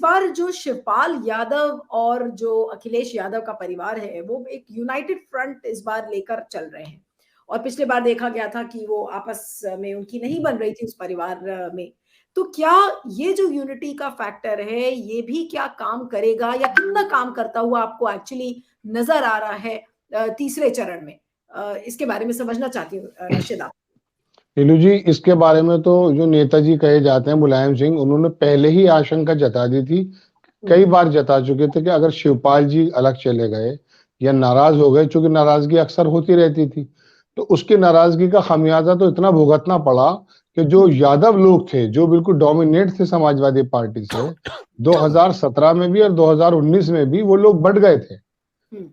बार जो शिवपाल यादव और जो अखिलेश यादव का परिवार है वो एक यूनाइटेड फ्रंट इस बार लेकर चल रहे हैं। और पिछले बार देखा गया था कि वो आपस में उनकी नहीं बन रही थी उस परिवार में। तो क्या ये जो यूनिटी का फैक्टर है ये भी क्या काम करेगा या कितना काम करता हुआ आपको एक्चुअली नजर आ रहा है तीसरे चरण में? इसके बारे में समझना चाहती हूँ राशिद आप। नीलू जी, इसके बारे में तो जो नेताजी कहे जाते हैं मुलायम सिंह, उन्होंने पहले ही आशंका जता दी थी, कई बार जता चुके थे कि अगर शिवपाल जी अलग चले गए या नाराज हो गए, चूंकि नाराजगी अक्सर होती रहती थी, तो उसकी नाराजगी का खामियाजा तो इतना भुगतना पड़ा कि जो यादव लोग थे, जो बिल्कुल डोमिनेट थे समाजवादी पार्टी से, 2017 में भी और 2019 में भी वो लोग बढ़ गए थे।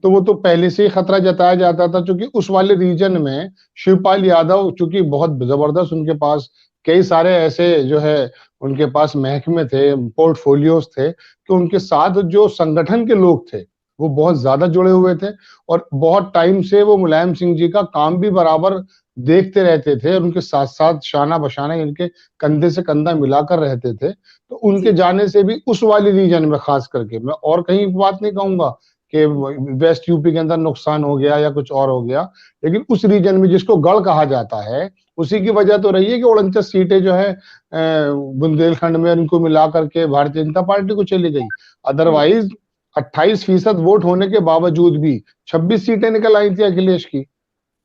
तो वो तो पहले से ही खतरा जताया जाता था, क्योंकि उस वाले रीजन में शिवपाल यादव चूंकि बहुत जबरदस्त, उनके पास कई सारे ऐसे जो है उनके पास महकमे थे, पोर्टफोलियोज थे, कि उनके साथ जो संगठन के लोग थे वो बहुत ज्यादा जुड़े हुए थे और बहुत टाइम से वो मुलायम सिंह जी का काम भी बराबर देखते रहते थे, उनके साथ साथ शाना बशाना इनके कंधे से कंधा मिलाकर रहते थे। तो उनके जाने से भी उस वाली रीजन में खास करके, मैं और कहीं बात नहीं कहूंगा कि वेस्ट यूपी के अंदर नुकसान हो गया या कुछ और हो गया, लेकिन उस रीजन में जिसको गढ़ कहा जाता है, उसी की वजह तो रही है कि 49 सीटें जो है बुंदेलखंड में इनको मिला करके भारतीय जनता पार्टी को चली गई। अदरवाइज 28% वोट होने के बावजूद भी 26 सीटें निकल आई थी अखिलेश की।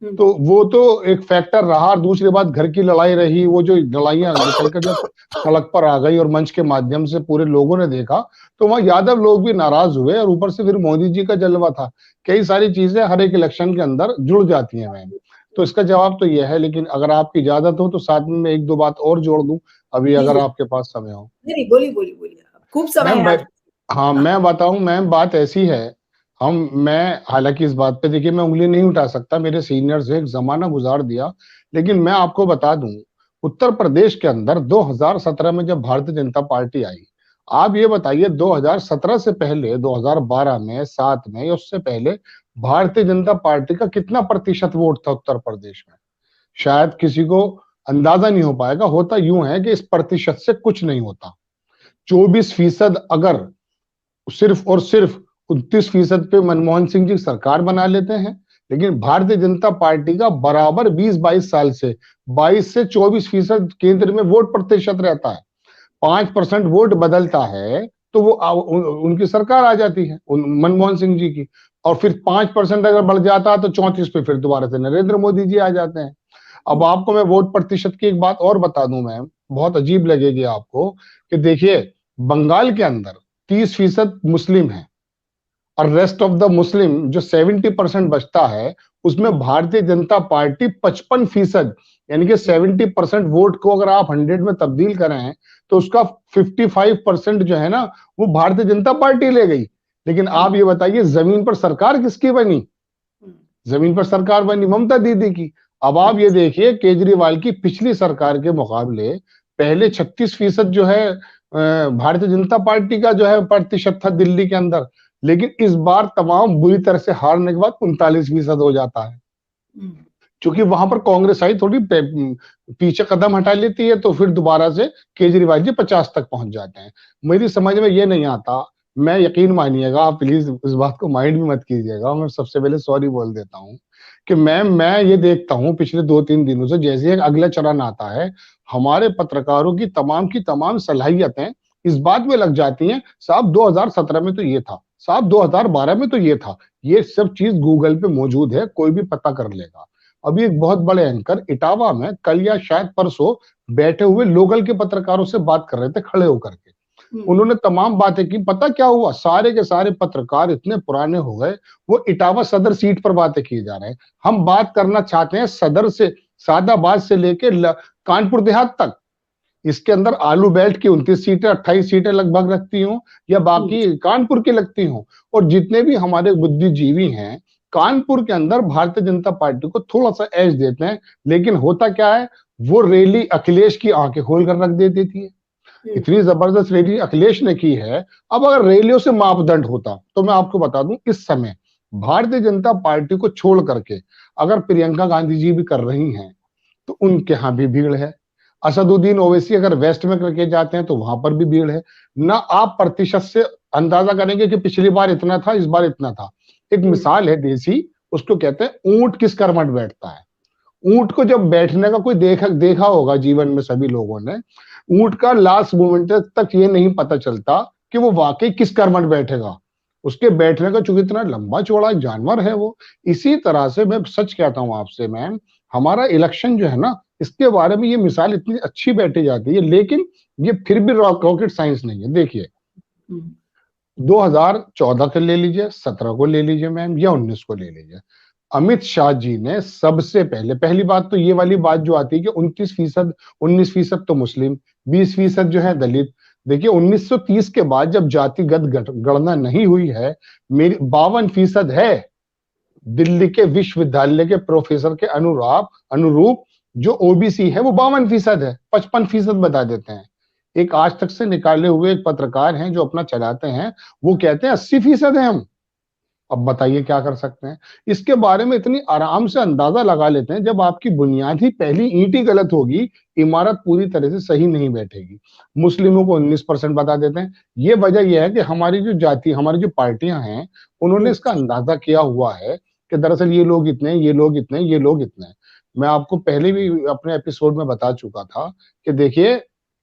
तो वो तो एक फैक्टर रहा। और दूसरी बात, घर की लड़ाई रही, वो जो लड़ाइयां निकलकर जब सड़क पर आ गई और मंच के माध्यम से पूरे लोगों ने देखा, तो वहां यादव लोग भी नाराज हुए और ऊपर से फिर मोदी जी का जलवा था। कई सारी चीजें हर एक इलेक्शन के अंदर जुड़ जाती हैं मैम। तो इसका जवाब तो यह है, लेकिन अगर आपकी इजाजत हो तो साथ में मैं एक दो बात और जोड़ दूं, अभी अगर आपके पास समय हो। नहीं, बोलिए बोलिए बोलिए, खूब समय मैम है आज। हाँ, मैं बताऊं मैम, बात ऐसी है, मैं हालांकि इस बात पे देखिए मैं उंगली नहीं उठा सकता, मेरे सीनियर्स ने एक जमाना गुजार दिया, लेकिन मैं आपको बता दूं, उत्तर प्रदेश के अंदर 2017 में जब भारतीय जनता पार्टी आई, आप ये बताइए 2017 से पहले 2012 में, 7 में या उससे पहले भारतीय जनता पार्टी का कितना प्रतिशत वोट था उत्तर प्रदेश में? शायद किसी को अंदाजा नहीं हो पाएगा। होता यूं है कि इस प्रतिशत से कुछ नहीं होता। 24% अगर सिर्फ और सिर्फ 29% पे मनमोहन सिंह जी सरकार बना लेते हैं, लेकिन भारतीय जनता पार्टी का बराबर 20-22 साल से 22 से 24% केंद्र में वोट प्रतिशत रहता है। 5% वोट बदलता है तो वो उनकी सरकार आ जाती है, मनमोहन सिंह जी की। और फिर 5% अगर बढ़ जाता है तो 34 पे फिर दोबारा से नरेंद्र मोदी जी आ जाते हैं। अब आपको मैं वोट प्रतिशत की एक बात और बता दूं मैम, बहुत अजीब लगेगी आपको, कि देखिए बंगाल के अंदर 30% मुस्लिम है और रेस्ट ऑफ द मुस्लिम जो 70% बचता है, उसमें भारतीय जनता पार्टी 55%, यानी कि 70% वोट को अगर आप 100 में तब्दील करें तो उसका 55% जो है ना वो भारतीय जनता पार्टी ले गई। लेकिन आप ये बताइए जमीन पर सरकार किसकी बनी? जमीन पर सरकार बनी ममता दीदी की। अब आप ये देखिए केजरीवाल की पिछली सरकार के मुकाबले पहले 36% जो है भारतीय जनता पार्टी का जो है प्रतिशत था दिल्ली के अंदर, लेकिन इस बार तमाम बुरी तरह से हारने के बाद 39% हो जाता है। क्योंकि वहां पर कांग्रेस आई थोड़ी पीछे कदम हटा लेती है, तो फिर दोबारा से केजरीवाल जी 50 तक पहुंच जाते हैं। मेरी समझ में ये नहीं आता। मैं यकीन मानिएगा, आप प्लीज इस बात को माइंड भी मत कीजिएगा, मैं सबसे पहले सॉरी बोल देता हूँ कि मैं ये देखता हूँ पिछले 2-3 दिनों से, जैसे एक अगला चरण आता है, हमारे पत्रकारों की तमाम सलाहियतें इस बात में लग जाती हैं, साहब 2017 में तो ये था, साहब 2012 में तो ये था, ये सब चीज गूगल पे मौजूद है, कोई भी पता कर लेगा। अभी एक बहुत बड़े एंकर इटावा में कल या शायद परसों बैठे हुए लोकल के पत्रकारों से बात कर रहे थे खड़े होकर के, उन्होंने तमाम बातें की। पता क्या हुआ, सारे के सारे पत्रकार इतने पुराने हो गए, वो इटावा सदर सीट पर बातें किए जा रहे हैं। हम बात करना चाहते हैं सदर से, सादाबाद से लेके कानपुर देहात तक। इसके अंदर आलू बेल्ट की 29 सीटें 28 सीटें लगभग लगती हों या बाकी कानपुर की लगती हों, और जितने भी हमारे बुद्धिजीवी हैं कानपुर के अंदर भारतीय जनता पार्टी को थोड़ा सा एज देते हैं। लेकिन होता क्या है, वो रैली अखिलेश की आंखें खोल कर रख दे देती है। इतनी जबरदस्त रैली अखिलेश ने की है। अब अगर रैलियों से मापदंड होता तो मैं आपको बता दूं, इस समय भारतीय जनता पार्टी को छोड़ करके अगर प्रियंका गांधी जी भी कर रही हैं तो उनके यहां भी भीड़ है। असदुद्दीन ओवैसी अगर वेस्ट में करके जाते हैं तो वहां पर भी भीड़ है ना। आप प्रतिशत से अंदाजा करेंगे कि पिछली बार इतना था, इस बार इतना था। एक मिसाल है देसी, उसको कहते हैं ऊंट किस कर्मठ बैठता है। ऊंट को जब बैठने का कोई देखा होगा जीवन में सभी लोगों ने, ऊंट का लास्ट मोमेंट तक ये नहीं पता चलता कि वो वाकई किस कर्मठ बैठेगा। उसके बैठने का चूंकि इतना लंबा चौड़ा जानवर है वो। इसी तरह से मैं सच कहता हूं आपसे मैम, हमारा इलेक्शन जो है ना, इसके बारे में ये मिसाल इतनी अच्छी बैठी जाती है, लेकिन ये फिर भी रॉकेट साइंस नहीं है। देखिए 2014 को ले लीजिए, 17 को ले लीजिए मैम, या 19 को ले लीजिए, अमित शाह जी ने सबसे पहले, पहली बात तो ये वाली बात जो आती है कि 29%, 19% तो मुस्लिम, 20% जो है दलित। देखिए 1930 के बाद जब जातिगत गणना नहीं हुई है, मेरी 52% है दिल्ली के विश्वविद्यालय के प्रोफेसर के अनुरूप जो ओबीसी है वो 52% है, 55% बता देते हैं। एक आज तक से निकाले हुए एक पत्रकार हैं जो अपना चलाते हैं, वो कहते हैं 80% है हम। अब बताइए क्या कर सकते हैं। इसके बारे में इतनी आराम से अंदाजा लगा लेते हैं, जब आपकी बुनियादी पहली ईंट ही गलत होगी, इमारत पूरी तरह से सही नहीं बैठेगी। मुस्लिमों को 19% बता देते हैं। ये वजह यह है कि हमारी जो जाति, हमारी जो पार्टियां हैं, उन्होंने इसका अंदाजा किया हुआ है कि दरअसल ये लोग इतने, ये लोग इतने, ये लोग इतने। मैं आपको पहले भी अपने एपिसोड में बता चुका था कि देखिए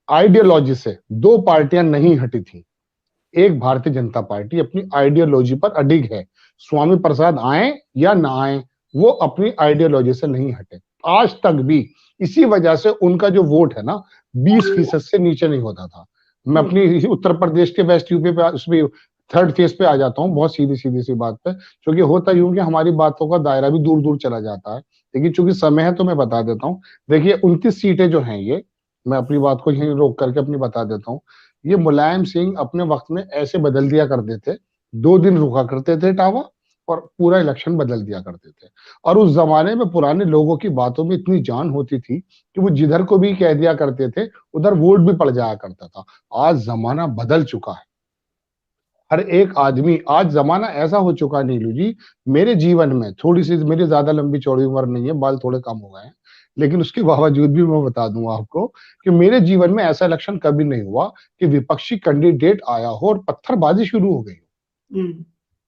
आइडियोलॉजी से दो पार्टियां नहीं हटी थी। एक भारतीय जनता पार्टी अपनी आइडियोलॉजी पर अडिग है। स्वामी प्रसाद आए या ना आए, वो अपनी आइडियोलॉजी से नहीं हटे आज तक भी। इसी वजह से उनका जो वोट है ना, 20% से नीचे नहीं होता था। मैं अपनी उत्तर प्रदेश के वेस्ट यूपी पे, उसमें थर्ड फेज पे आ जाता हूँ, बहुत सीधी सीधी सी बात पे, क्योंकि होता यूं कि हमारी बातों का दायरा भी दूर दूर चला जाता है। लेकिन चूंकि समय है तो मैं बता देता हूँ। देखिए 29 सीटें जो हैं ये, मैं अपनी बात को यहीं रोक करके अपनी बता देता हूँ। ये मुलायम सिंह अपने वक्त में ऐसे बदल दिया करते थे, 2 दिन रुका करते थे टावा और पूरा इलेक्शन बदल दिया करते थे। और उस जमाने में पुराने लोगों की बातों में इतनी जान होती थी कि वो जिधर को भी कह दिया करते थे, उधर वोट भी पड़ जाया करता था। आज जमाना बदल चुका है। हर एक आदमी, आज जमाना ऐसा हो चुका है नीलू जी, मेरे जीवन में थोड़ी सी, मेरी ज्यादा लंबी चौड़ी उम्र नहीं है, बाल थोड़े कम हो गए हैं, लेकिन उसके बावजूद भी मैं बता दूंगा आपको कि मेरे जीवन में ऐसा इलेक्शन कभी नहीं हुआ कि विपक्षी कैंडिडेट आया हो और पत्थरबाजी शुरू हो गई हो।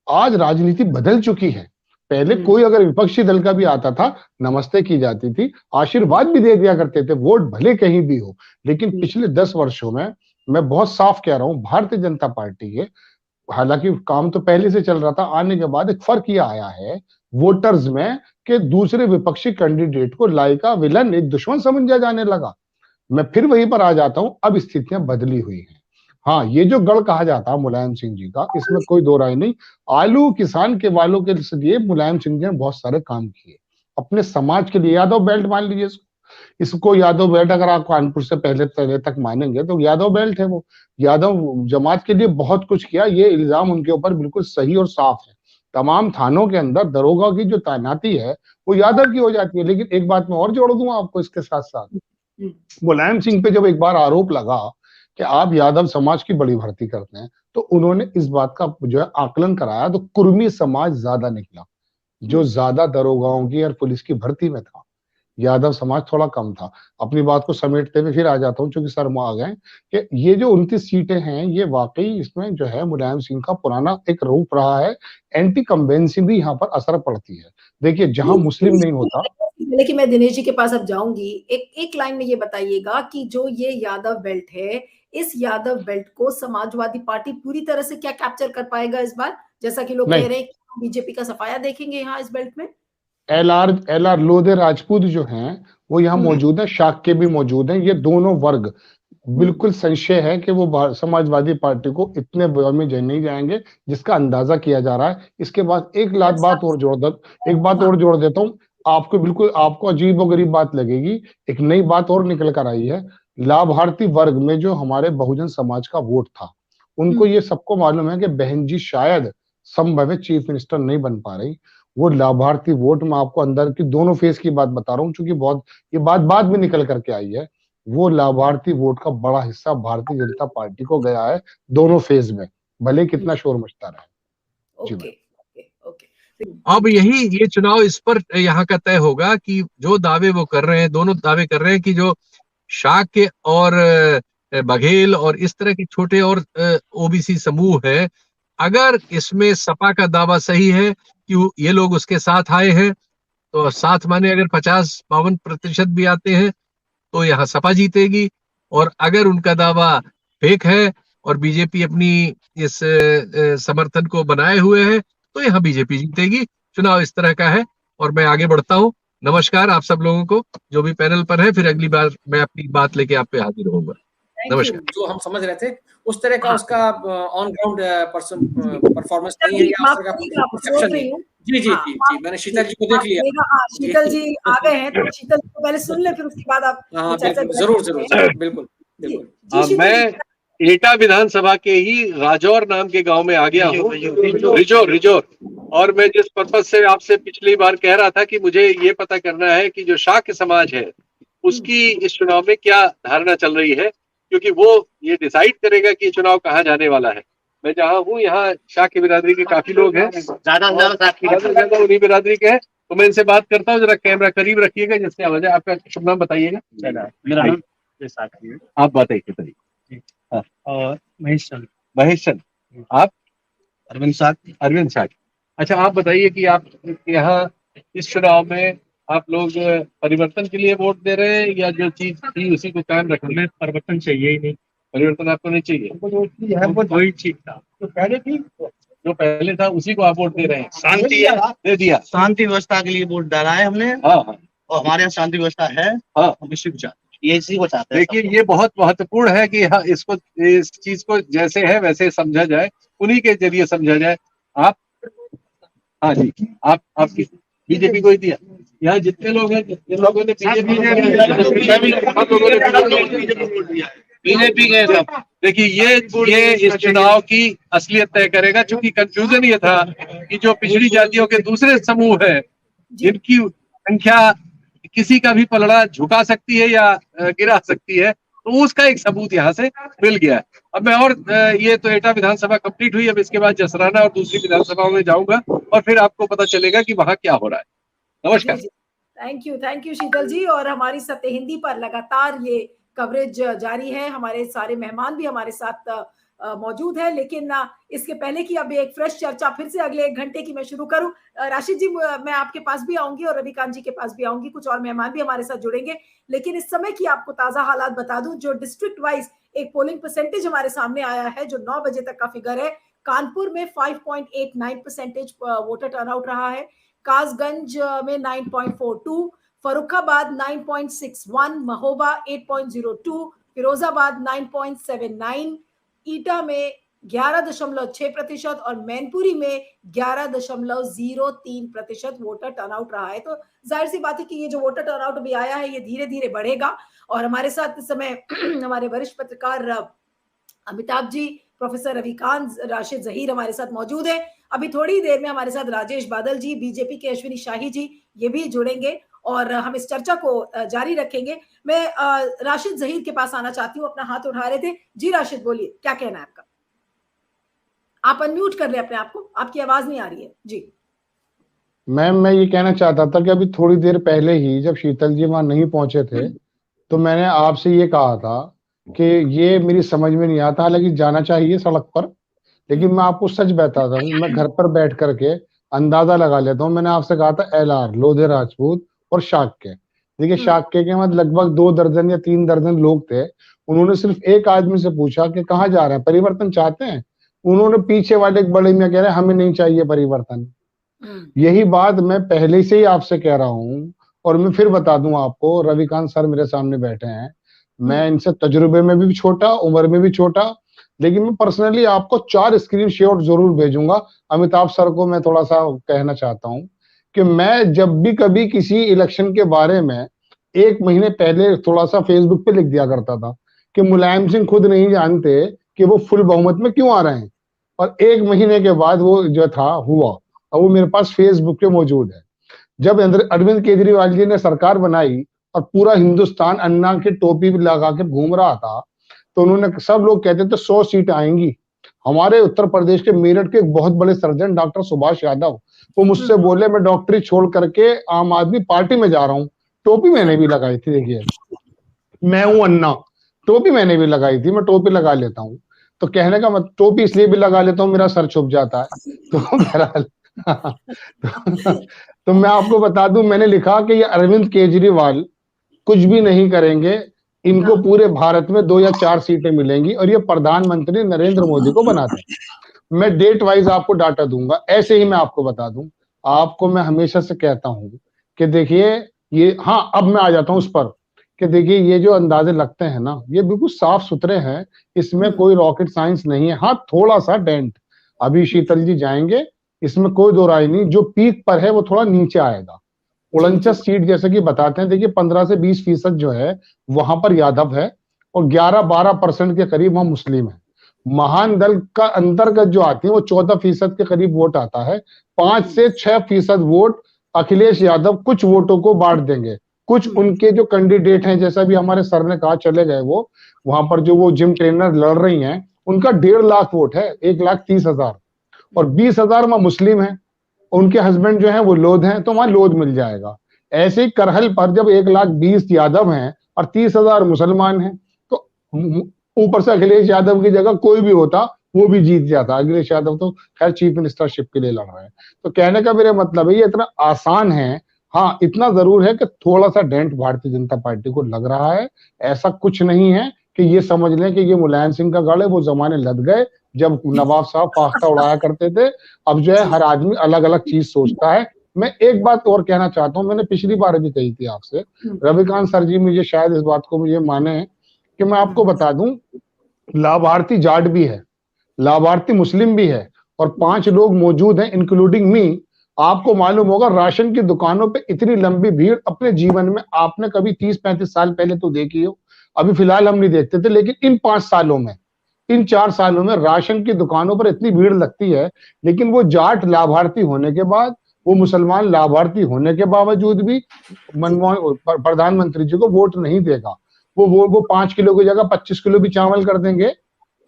आज राजनीति बदल चुकी है। पहले कोई अगर विपक्षी दल का भी आता था, नमस्ते की जाती थी, आशीर्वाद भी दे दिया करते थे, वोट भले कहीं भी हो। लेकिन पिछले 10 वर्षों में, मैं बहुत साफ कह रहा हूं, भारतीय जनता पार्टी के, हालांकि काम तो पहले से चल रहा था, आने के बाद एक फर्क ये आया है वोटर्स में कि दूसरे विपक्षी कैंडिडेट को लाइका विलन, एक दुश्मन समझा जाने लगा। मैं फिर वहीं पर आ जाता हूं, अब स्थितियां बदली हुई हैं। हाँ, ये जो गढ़ कहा जाता है मुलायम सिंह जी का, इसमें कोई दो राय नहीं। आलू किसान के वालों के लिए मुलायम सिंह जी ने बहुत सारे काम किए अपने समाज के लिए। यादव बेल्ट मान लीजिए इसको यादव बेल्ट, अगर आप कानपुर से पहले पहले तक मानेंगे तो यादव बेल्ट है वो। यादव जमात के लिए बहुत कुछ किया, ये इल्जाम उनके ऊपर बिल्कुल सही और साफ है। तमाम थानों के अंदर दरोगा की जो तैनाती है वो यादव की हो जाती है। लेकिन एक बात मैं और जोड़ दूंगा आपको इसके साथ साथ, मुलायम सिंह पे जब एक बार आरोप लगा कि आप यादव समाज की बड़ी भर्ती करते हैं, तो उन्होंने इस बात का जो है आकलन कराया, तो कुर्मी समाज ज्यादा निकला जो ज्यादा दरोगाओं की और पुलिस की भर्ती में था। यादव समाज थोड़ा कम था। अपनी बात को समेटते हुए फिर आ जाता हूँ, क्योंकि सर आ गए, कि ये जो 29 सीटें हैं, ये वाकई इसमें जो है मुलायम सिंह का पुराना एक रूप रहा है। एंटी कम्बेंसी भी यहाँ पर असर पड़ती है। देखिए जहां मुस्लिम नहीं होता। लेकिन मैं दिनेश जी के पास अब जाऊंगी, एक लाइन में ये बताइएगा कि जो ये यादव बेल्ट है, इस यादव बेल्ट को समाजवादी पार्टी पूरी तरह से क्या कैप्चर कर पाएगा इस बार, जैसा कि लोग कह रहे हैं कि बीजेपी का सफाया देखेंगे यहाँ इस बेल्ट में। एल आर लोधे राजपूत जो हैं वो यहाँ मौजूद है, शाक के भी मौजूद हैं। ये दोनों वर्ग बिल्कुल संशय है कि वो समाजवादी पार्टी को इतने में नहीं जाएंगे जिसका अंदाजा किया जा रहा है। इसके बाद एक बात और जोड़ देता हूँ आपको, बिल्कुल आपको अजीब और गरीब बात लगेगी। एक नई बात और निकल कर आई है, लाभार्थी वर्ग में जो हमारे बहुजन समाज का वोट था, उनको ये सबको मालूम है कि बहन जी शायद संभव चीफ मिनिस्टर नहीं बन पा रही। वो लाभार्थी वोट में आपको अंदर की दोनों फेज की बात बता रहा हूँ, क्योंकि बहुत ये बात बाद में निकल करके आई है। वो लाभार्थी वोट का बड़ा हिस्सा भारतीय जनता पार्टी को गया है दोनों फेज में, भले कितना शोर मचता रहे। Okay, okay. अब यही ये चुनाव इस पर यहाँ का तय होगा कि जो दावे वो कर रहे हैं, दोनों दावे कर रहे हैं कि जो शाक्य और बघेल और इस तरह के छोटे और ओबीसी समूह है, अगर इसमें सपा का दावा सही है कि ये लोग उसके साथ आए हैं, तो साथ माने अगर 50-52% भी आते हैं तो यहाँ सपा जीतेगी। और अगर उनका दावा फेक है और बीजेपी अपनी इस समर्थन को बनाए हुए है, तो यहाँ बीजेपी जीतेगी। चुनाव इस तरह का है। और मैं आगे बढ़ता हूँ। नमस्कार आप सब लोगों को, जो भी पैनल पर है। फिर अगली बार मैं अपनी बात लेके आप पे हाजिर होऊंगा। नमस्कार। जो हम समझ रहे थे उस तरह का उसका ऑन ग्राउंड परफॉर्मेंस नहीं है, या उस तरह का परसेप्शन नहीं। जी जी जी जी, मैंने शीतल जी को देख लिया। शीतल जी आ गए हैं, तो शीतल जी को पहले सुन ले, फिर उसके बाद आप चर्चा जरूर जरूर बिल्कुल बिल्कुल। मैं एटा विधानसभा के ही राजौर नाम के गांव में आ गया हूँ, रिजोर। और मैं जिस पर्पज से आपसे पिछली बार कह रहा था कि मुझे ये पता करना है कि जो शाक्य समाज है उसकी इस चुनाव में क्या धारणा चल रही है, क्योंकि वो ये डिसाइड करेगा कि चुनाव कहाँ जाने वाला है। मैं जहाँ हूँ यहाँ शाक्य बिरादरी के काफी लोग हैं, ज्यादा उन्हीं बिरादरी के हैं। तो मैं इनसे बात करता हूँ, जरा कैमरा करीब रखिएगा जिससे आवाज है। आपका शुभ नाम बताइएगा। मेरा नाम साक्षी है। आप बताइए। और महेश चंद। आप? अरविंद साग। अच्छा, आप बताइए कि आप यहाँ इस चुनाव में आप लोग परिवर्तन के लिए वोट दे रहे हैं या जो चीज थी उसी को कायम रखने? हमें परिवर्तन चाहिए ही नहीं। परिवर्तन आपको नहीं चाहिए? वही ठीक था जो पहले था उसी को आप वोट दे रहे हैं? शांति दे दिया। शांति व्यवस्था के लिए वोट डाला है हमने। हाँ। और हमारे यहाँ शांति व्यवस्था है। हाँ, हम इसी को चाहते हैं, इसी को चाहते हैं। देखिए, ये बहुत महत्वपूर्ण है कि इस चीज को जैसे है वैसे समझा जाए, उन्हीं के जरिए समझा जाए। आप? हाँ जी, आपकी बीजेपी को ही दिया। यहाँ जितने लोग हैं, जिन लोगों ने बीजेपी के सब। देखिए, ये इस चुनाव की असलियत तय करेगा, क्योंकि कंफ्यूजन ये था कि जो पिछड़ी जातियों के दूसरे समूह है जिनकी संख्या किसी का भी पलड़ा झुका सकती है या गिरा सकती है, तो उसका एक सबूत यहाँ से मिल गया है। अब मैं और ये तो एटा विधानसभा कंप्लीट हुई, अब इसके बाद जसराना और दूसरी विधानसभाओं में जाऊंगा और फिर आपको पता चलेगा कि वहां क्या हो रहा है। नमस्कार। थैंक यू शीतल जी। और हमारी सत्य हिंदी पर लगातार ये कवरेज जारी है। हमारे सारे मेहमान भी हमारे साथ मौजूद है, लेकिन इसके पहले की अब एक फ्रेश चर्चा फिर से अगले 1 घंटे की मैं शुरू करूं। राशिद जी, मैं आपके पास भी आऊंगी और रविकांत जी के पास भी आऊंगी, कुछ और मेहमान भी हमारे साथ जुड़ेंगे। लेकिन इस समय की आपको ताजा हालात बता दूं, जो डिस्ट्रिक्ट वाइज एक पोलिंग परसेंटेज हमारे सामने आया है, जो 9 बजे तक का फिगर है। कानपुर में 5.89% वोटर टर्नआउट रहा है, कासगंज में 9.42, फर्रुखाबाद 9.61, महोबा 8.02, फिरोजाबाद 9.79, ईटा में 11.6% और मैनपुरी में 11.03% वोटर टर्नआउट रहा है। तो जाहिर सी बात है कि ये जो वोटर टर्नआउट अभी आया है ये धीरे धीरे बढ़ेगा। और हमारे साथ इस समय हमारे वरिष्ठ पत्रकार अमिताभ जी, प्रोफेसर रविकांत, राशिद जहीर हमारे साथ मौजूद है। अभी थोड़ी देर में हमारे साथ राजेश बादल जी, बीजेपी के अश्विनी शाही जी, ये भी जुड़ेंगे और हम इस चर्चा को जारी रखेंगे। मैं राशिद जहीर के पास आना चाहती हूँ, अपना हाथ उठा रहे थे जी। राशिद, बोलिए, क्या कहना है आपका? आप अनम्यूट कर ले अपने आप को, आपकी आवाज नहीं आ रही है जी। मैम, मैं ये कहना चाहता था कि अभी थोड़ी देर पहले ही जब शीतल जी वहां नहीं पहुंचे थे तो मैंने आपसे ये कहा था कि ये मेरी समझ में नहीं आता, हालांकि जाना चाहिए सड़क पर, लेकिन मैं आपको सच बताता हूँ, मैं घर पर बैठ करके अंदाजा लगा लेता हूँ। मैंने आपसे कहा था LR, लोधे राजपूत और शाक्य। देखिए, शाक्य के बाद लगभग 2 दर्जन या 3 दर्जन लोग थे। उन्होंने सिर्फ एक आदमी से पूछा कि कहाँ जा रहे हैं, परिवर्तन चाहते हैं? उन्होंने पीछे वाले एक बड़े में कह रहे हमें नहीं चाहिए परिवर्तन। यही बात मैं पहले से ही आपसे कह रहा हूँ और मैं फिर बता दूं आपको, रविकांत सर मेरे सामने बैठे हैं, मैं इनसे तजुर्बे में भी छोटा, उम्र में भी छोटा, लेकिन मैं पर्सनली आपको 4 स्क्रीनशॉट जरूर भेजूंगा। अमिताभ सर को मैं थोड़ा सा कहना चाहता हूँ कि मैं जब भी कभी किसी इलेक्शन के बारे में 1 महीने पहले थोड़ा सा फेसबुक पे लिख दिया करता था कि मुलायम सिंह खुद नहीं जानते कि वो फुल बहुमत में क्यों आ रहे हैं, और 1 महीने के बाद वो जो था हुआ, और वो मेरे पास फेसबुक पे मौजूद है। जब अरविंद केजरीवाल जी ने सरकार बनाई और पूरा हिंदुस्तान अन्ना की टोपी लगा के घूम रहा था, तो उन्होंने, सब लोग कहते थे 100 सीट आएंगी। हमारे उत्तर प्रदेश के मेरठ के एक बहुत बड़े सर्जन डॉक्टर सुभाष यादव, वो मुझसे बोले मैं डॉक्टरी छोड़ करके आम आदमी पार्टी में जा रहा हूँ। टोपी मैंने भी लगाई थी, देखिए। मैं हूं अन्ना। टोपी मैंने भी लगाई थी, मैं टोपी लगा लेता हूँ। तो कहने का मतलब टोपी इसलिए भी लगा लेता हूँ, मेरा सर छुप जाता है। तो बहरहाल तो मैं आपको बता दूं, मैंने लिखा कि ये अरविंद केजरीवाल कुछ भी नहीं करेंगे, इनको पूरे भारत में 2 या 4 सीटें मिलेंगी और ये प्रधानमंत्री नरेंद्र मोदी को बनाते हैं। मैं डेट वाइज आपको डाटा दूंगा। ऐसे ही मैं आपको बता दूं, आपको मैं हमेशा से कहता हूं कि देखिए ये, हाँ अब मैं आ जाता हूं उस पर कि देखिए ये जो अंदाजे लगते हैं ना, ये बिल्कुल साफ सुथरे हैं, इसमें कोई रॉकेट साइंस नहीं है। हाँ थोड़ा सा डेंट, अभी शीतल जी जाएंगे, इसमें कोई दो राय नहीं, जो पीक पर है वो थोड़ा नीचे आएगा। उनचास सीट जैसे कि बताते हैं, देखिए 15 से 20% जो है वहां पर यादव है और 11-12% के करीब वहां मुस्लिम है। महान दल का अंतर्गत जो आती है वो 14% के करीब वोट आता है। 5 से 6% वोट अखिलेश यादव कुछ वोटों को बांट देंगे। कुछ उनके जो कैंडिडेट हैं, जैसा भी हमारे सर ने कहा, चले गए वो, वहां पर जो वो जिम ट्रेनर लड़ रही हैं, उनका 1.5 लाख वोट है, 1,30,000, और 20,000 वहां मुस्लिम है, उनके हस्बैंड जो है वो लोध हैं, तो वहां लोध मिल जाएगा। ऐसे ही करहल पर जब 1,20,000 यादव हैं और 30,000 मुसलमान हैं, तो ऊपर से अखिलेश यादव की जगह कोई भी होता वो भी जीत जाता। अखिलेश यादव तो खैर चीफ मिनिस्टरशिप के लिए लड़ रहे हैं। तो कहने का मेरा मतलब है ये इतना आसान है। हाँ इतना जरूर है कि थोड़ा सा डेंट भारतीय जनता पार्टी को लग रहा है। ऐसा कुछ नहीं है कि ये समझ लें कि ये मुलायम सिंह का गढ़ है, वो जमाने लद गए जब नवाब साहब फाख्ता उड़ाया करते थे। अब जो है हर आदमी अलग अलग चीज सोचता है। मैं एक बात और कहना चाहता हूं, मैंने पिछली बार भी कही थी आपसे, रविकांत सर जी मुझे शायद इस बात को मुझे माने कि मैं आपको बता दूं, लाभार्थी जाट भी है, लाभार्थी मुस्लिम भी है, और 5 लोग मौजूद हैं इंक्लूडिंग मी। आपको मालूम होगा राशन की दुकानों पे इतनी लंबी भीड़ अपने जीवन में आपने कभी 30-35 साल पहले तो देखी हो, अभी फिलहाल हम नहीं देखते थे, लेकिन इन 5 सालों में, इन 4 सालों में राशन की दुकानों पर इतनी भीड़ लगती है। लेकिन वो जाट लाभार्थी होने के बाद, वो मुसलमान लाभार्थी होने के बावजूद भी मनमोहन प्रधानमंत्री जी को वोट नहीं देगा। वो 5 किलो की जगह 25 किलो भी चावल कर देंगे,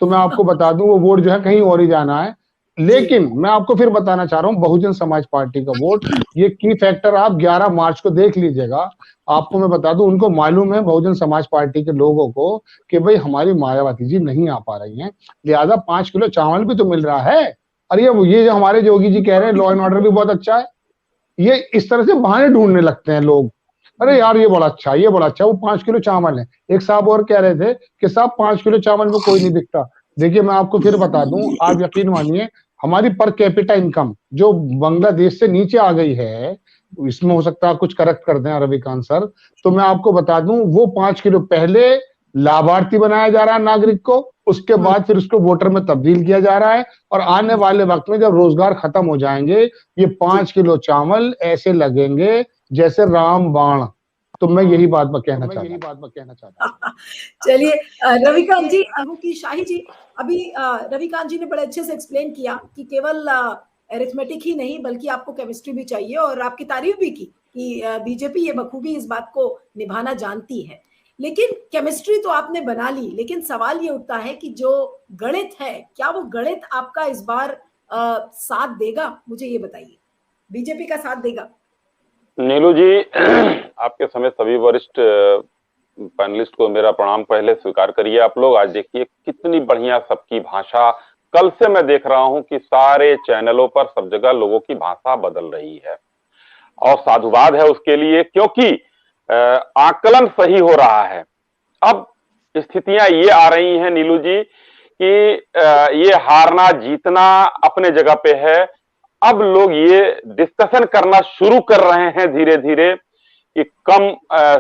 तो मैं आपको बता दूं वो वोट जो है कहीं और ही जाना है। लेकिन मैं आपको फिर बताना चाह रहा हूं, बहुजन समाज पार्टी का वोट, ये की फैक्टर आप 11 मार्च को देख लीजिएगा। आपको मैं बता दूं, उनको मालूम है बहुजन समाज पार्टी के लोगों को कि भाई हमारी मायावती जी नहीं आ पा रही हैं, लिहाजा 5 किलो चावल भी तो मिल रहा है। अरे ये जो हमारे योगी जी कह रहे हैं लॉ एंड ऑर्डर भी बहुत अच्छा है, ये इस तरह से बहाने ढूंढने लगते हैं लोग। अरे यार ये बड़ा अच्छा, ये बड़ा अच्छा, वो 5 किलो चावल है। एक साहब और कह रहे थे कि साहब 5 किलो चावल में कोई नहीं बिकता। देखिए मैं आपको फिर बता दूं, आप यकीन मानिए, हमारी पर कैपिटा इनकम जो बांग्लादेश से नीचे आ गई है, इसमें हो सकता है कुछ करेक्ट कर दें रविकांत सर, तो मैं आपको बता दूं वो 5 किलो पहले लाभार्थी बनाया जा रहा है नागरिक को, उसके बाद फिर उसको वोटर में तब्दील किया जा रहा है, और आने वाले वक्त में जब रोजगार खत्म हो जाएंगे, ये 5 किलो चावल ऐसे लगेंगे जैसे राम बाण। तो मैं यही बात मैं कहना चाहता हूँ। चलिए रविकांत जी, की शाही जी, अभी रविकांत जी ने बड़े अच्छे से एक्सप्लेन किया कि केवल अरिथमेटिक ही नहीं बल्कि आपको केमिस्ट्री भी चाहिए, और आपकी तारीफ भी की कि बीजेपी ये बखूबी इस बात को निभाना जानती है। लेकिन केमिस्ट्री तो आपने बना ली, लेकिन सवाल ये उठता है कि जो गणित है, क्या वो गणित आपका इस बार साथ देगा? मुझे ये बताइए, बीजेपी का साथ देगा? नीलू जी, आपके समेत सभी वरिष्ठ पैनलिस्ट को मेरा प्रणाम पहले स्वीकार करिए। आप लोग आज देखिए कितनी बढ़िया सबकी भाषा, कल से मैं देख रहा हूं कि सारे चैनलों पर सब जगह लोगों की भाषा बदल रही है, और साधुवाद है उसके लिए, क्योंकि आकलन सही हो रहा है। अब स्थितियां ये आ रही हैं नीलू जी कि ये हारना जीतना अपने जगह पे है। अब लोग ये डिस्कशन करना शुरू कर रहे हैं धीरे धीरे कि कम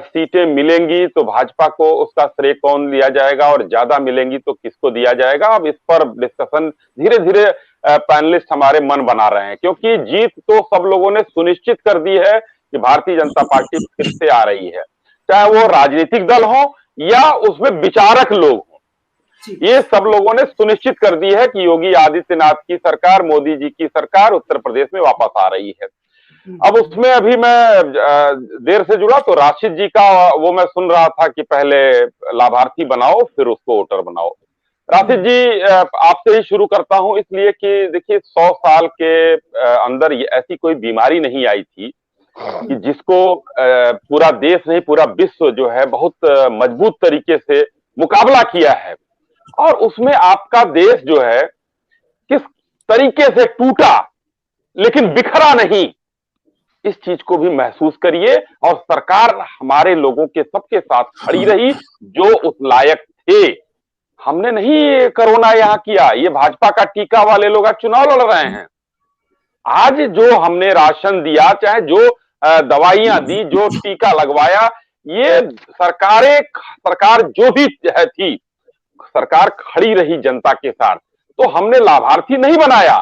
सीटें मिलेंगी तो भाजपा को उसका श्रेय कौन दिया जाएगा, और ज्यादा मिलेंगी तो किसको दिया जाएगा। अब इस पर डिस्कशन धीरे धीरे पैनलिस्ट हमारे मन बना रहे हैं, क्योंकि जीत तो सब लोगों ने सुनिश्चित कर दी है कि भारतीय जनता पार्टी फिर से आ रही है, चाहे वो राजनीतिक दल हो या उसमें विचारक लोग हो। ये सब लोगों ने सुनिश्चित कर दी है कि योगी आदित्यनाथ की सरकार, मोदी जी की सरकार उत्तर प्रदेश में वापस आ रही है। अब उसमें अभी मैं देर से जुड़ा तो राशिद जी का वो मैं सुन रहा था कि पहले लाभार्थी बनाओ फिर उसको वोटर बनाओ। राशिद जी, आपसे ही शुरू करता हूं, इसलिए कि देखिए 100 साल के अंदर ये ऐसी कोई बीमारी नहीं आई थी कि जिसको पूरा देश नहीं पूरा विश्व जो है बहुत मजबूत तरीके से मुकाबला किया है, और उसमें आपका देश जो है किस तरीके से टूटा लेकिन बिखरा नहीं, इस चीज को भी महसूस करिए। और सरकार हमारे लोगों के सबके साथ खड़ी रही जो उस लायक थे। हमने नहीं कोरोना यहाँ किया, ये भाजपा का टीका वाले लोग आज चुनाव लड़ रहे हैं। आज जो हमने राशन दिया, चाहे जो दवाइयां दी, जो टीका लगवाया, ये सरकार जो भी थी, सरकार खड़ी रही जनता के साथ। तो हमने लाभार्थी नहीं बनाया,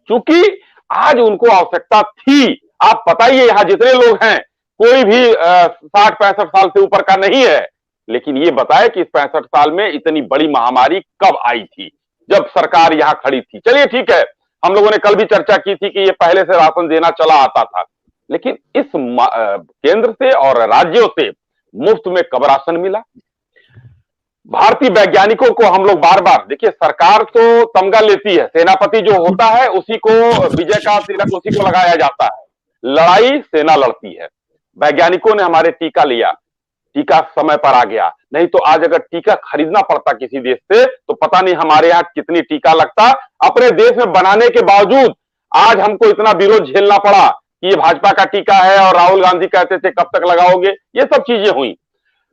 क्योंकि आज उनको आवश्यकता थी। आप बताइए यहाँ जितने लोग हैं, कोई भी 60-65 साल से ऊपर का नहीं है, लेकिन ये बताए कि इस 65 साल में इतनी बड़ी महामारी कब आई थी, जब सरकार यहाँ खड़ी थी। चलिए ठीक है, हम लोगों ने कल भी चर्चा की थी कि ये पहले से राशन देना चला आता था, लेकिन इस केंद्र से और राज्यों से मुफ्त में कब राशन मिला? भारतीय वैज्ञानिकों को हम लोग बार बार, देखिए सरकार तो तमगा लेती है, सेनापति जो होता है उसी को विजय का तिलक उसी को लगाया जाता है, लड़ाई सेना लड़ती है। वैज्ञानिकों ने हमारे टीका लिया, टीका समय पर आ गया, नहीं तो आज अगर टीका खरीदना पड़ता किसी देश से तो पता नहीं हमारे यहाँ कितनी टीका लगता। अपने देश में बनाने के बावजूद आज हमको इतना विरोध झेलना पड़ा कि ये भाजपा का टीका है, और राहुल गांधी कहते थे कब तक लगाओगे, ये सब चीजें हुई।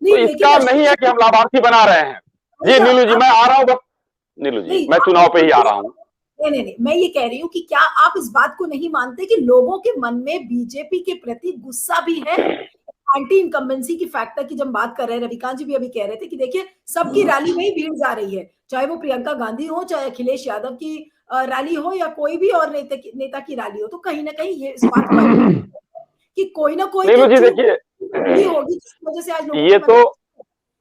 तो इसका नहीं है कि हम लाभार्थी बना रहे हैं। जी नीलू जी, मैं आ रहा हूँ, बस नीलू जी मैं चुनाव पे ही आ रहा हूँ। नहीं, मैं ये कह रही हूँ कि क्या आप इस बात को नहीं मानते कि लोगों के मन में बीजेपी के प्रति गुस्सा भी है? एंटी इनकम्बेंसी की फैक्टर की जब बात कर रहे हैं, रविकांत जी भी अभी कह रहे थे कि देखिए सबकी रैली में ही भीड़ जा रही है, चाहे वो प्रियंका गांधी हो, चाहे अखिलेश यादव की रैली हो, या कोई भी और नेता की रैली हो, तो कहीं ना कहीं ये इस बात को कि कोई ना कोई नीलू जी देखिए, होगी जिसकी वजह से आज ये तो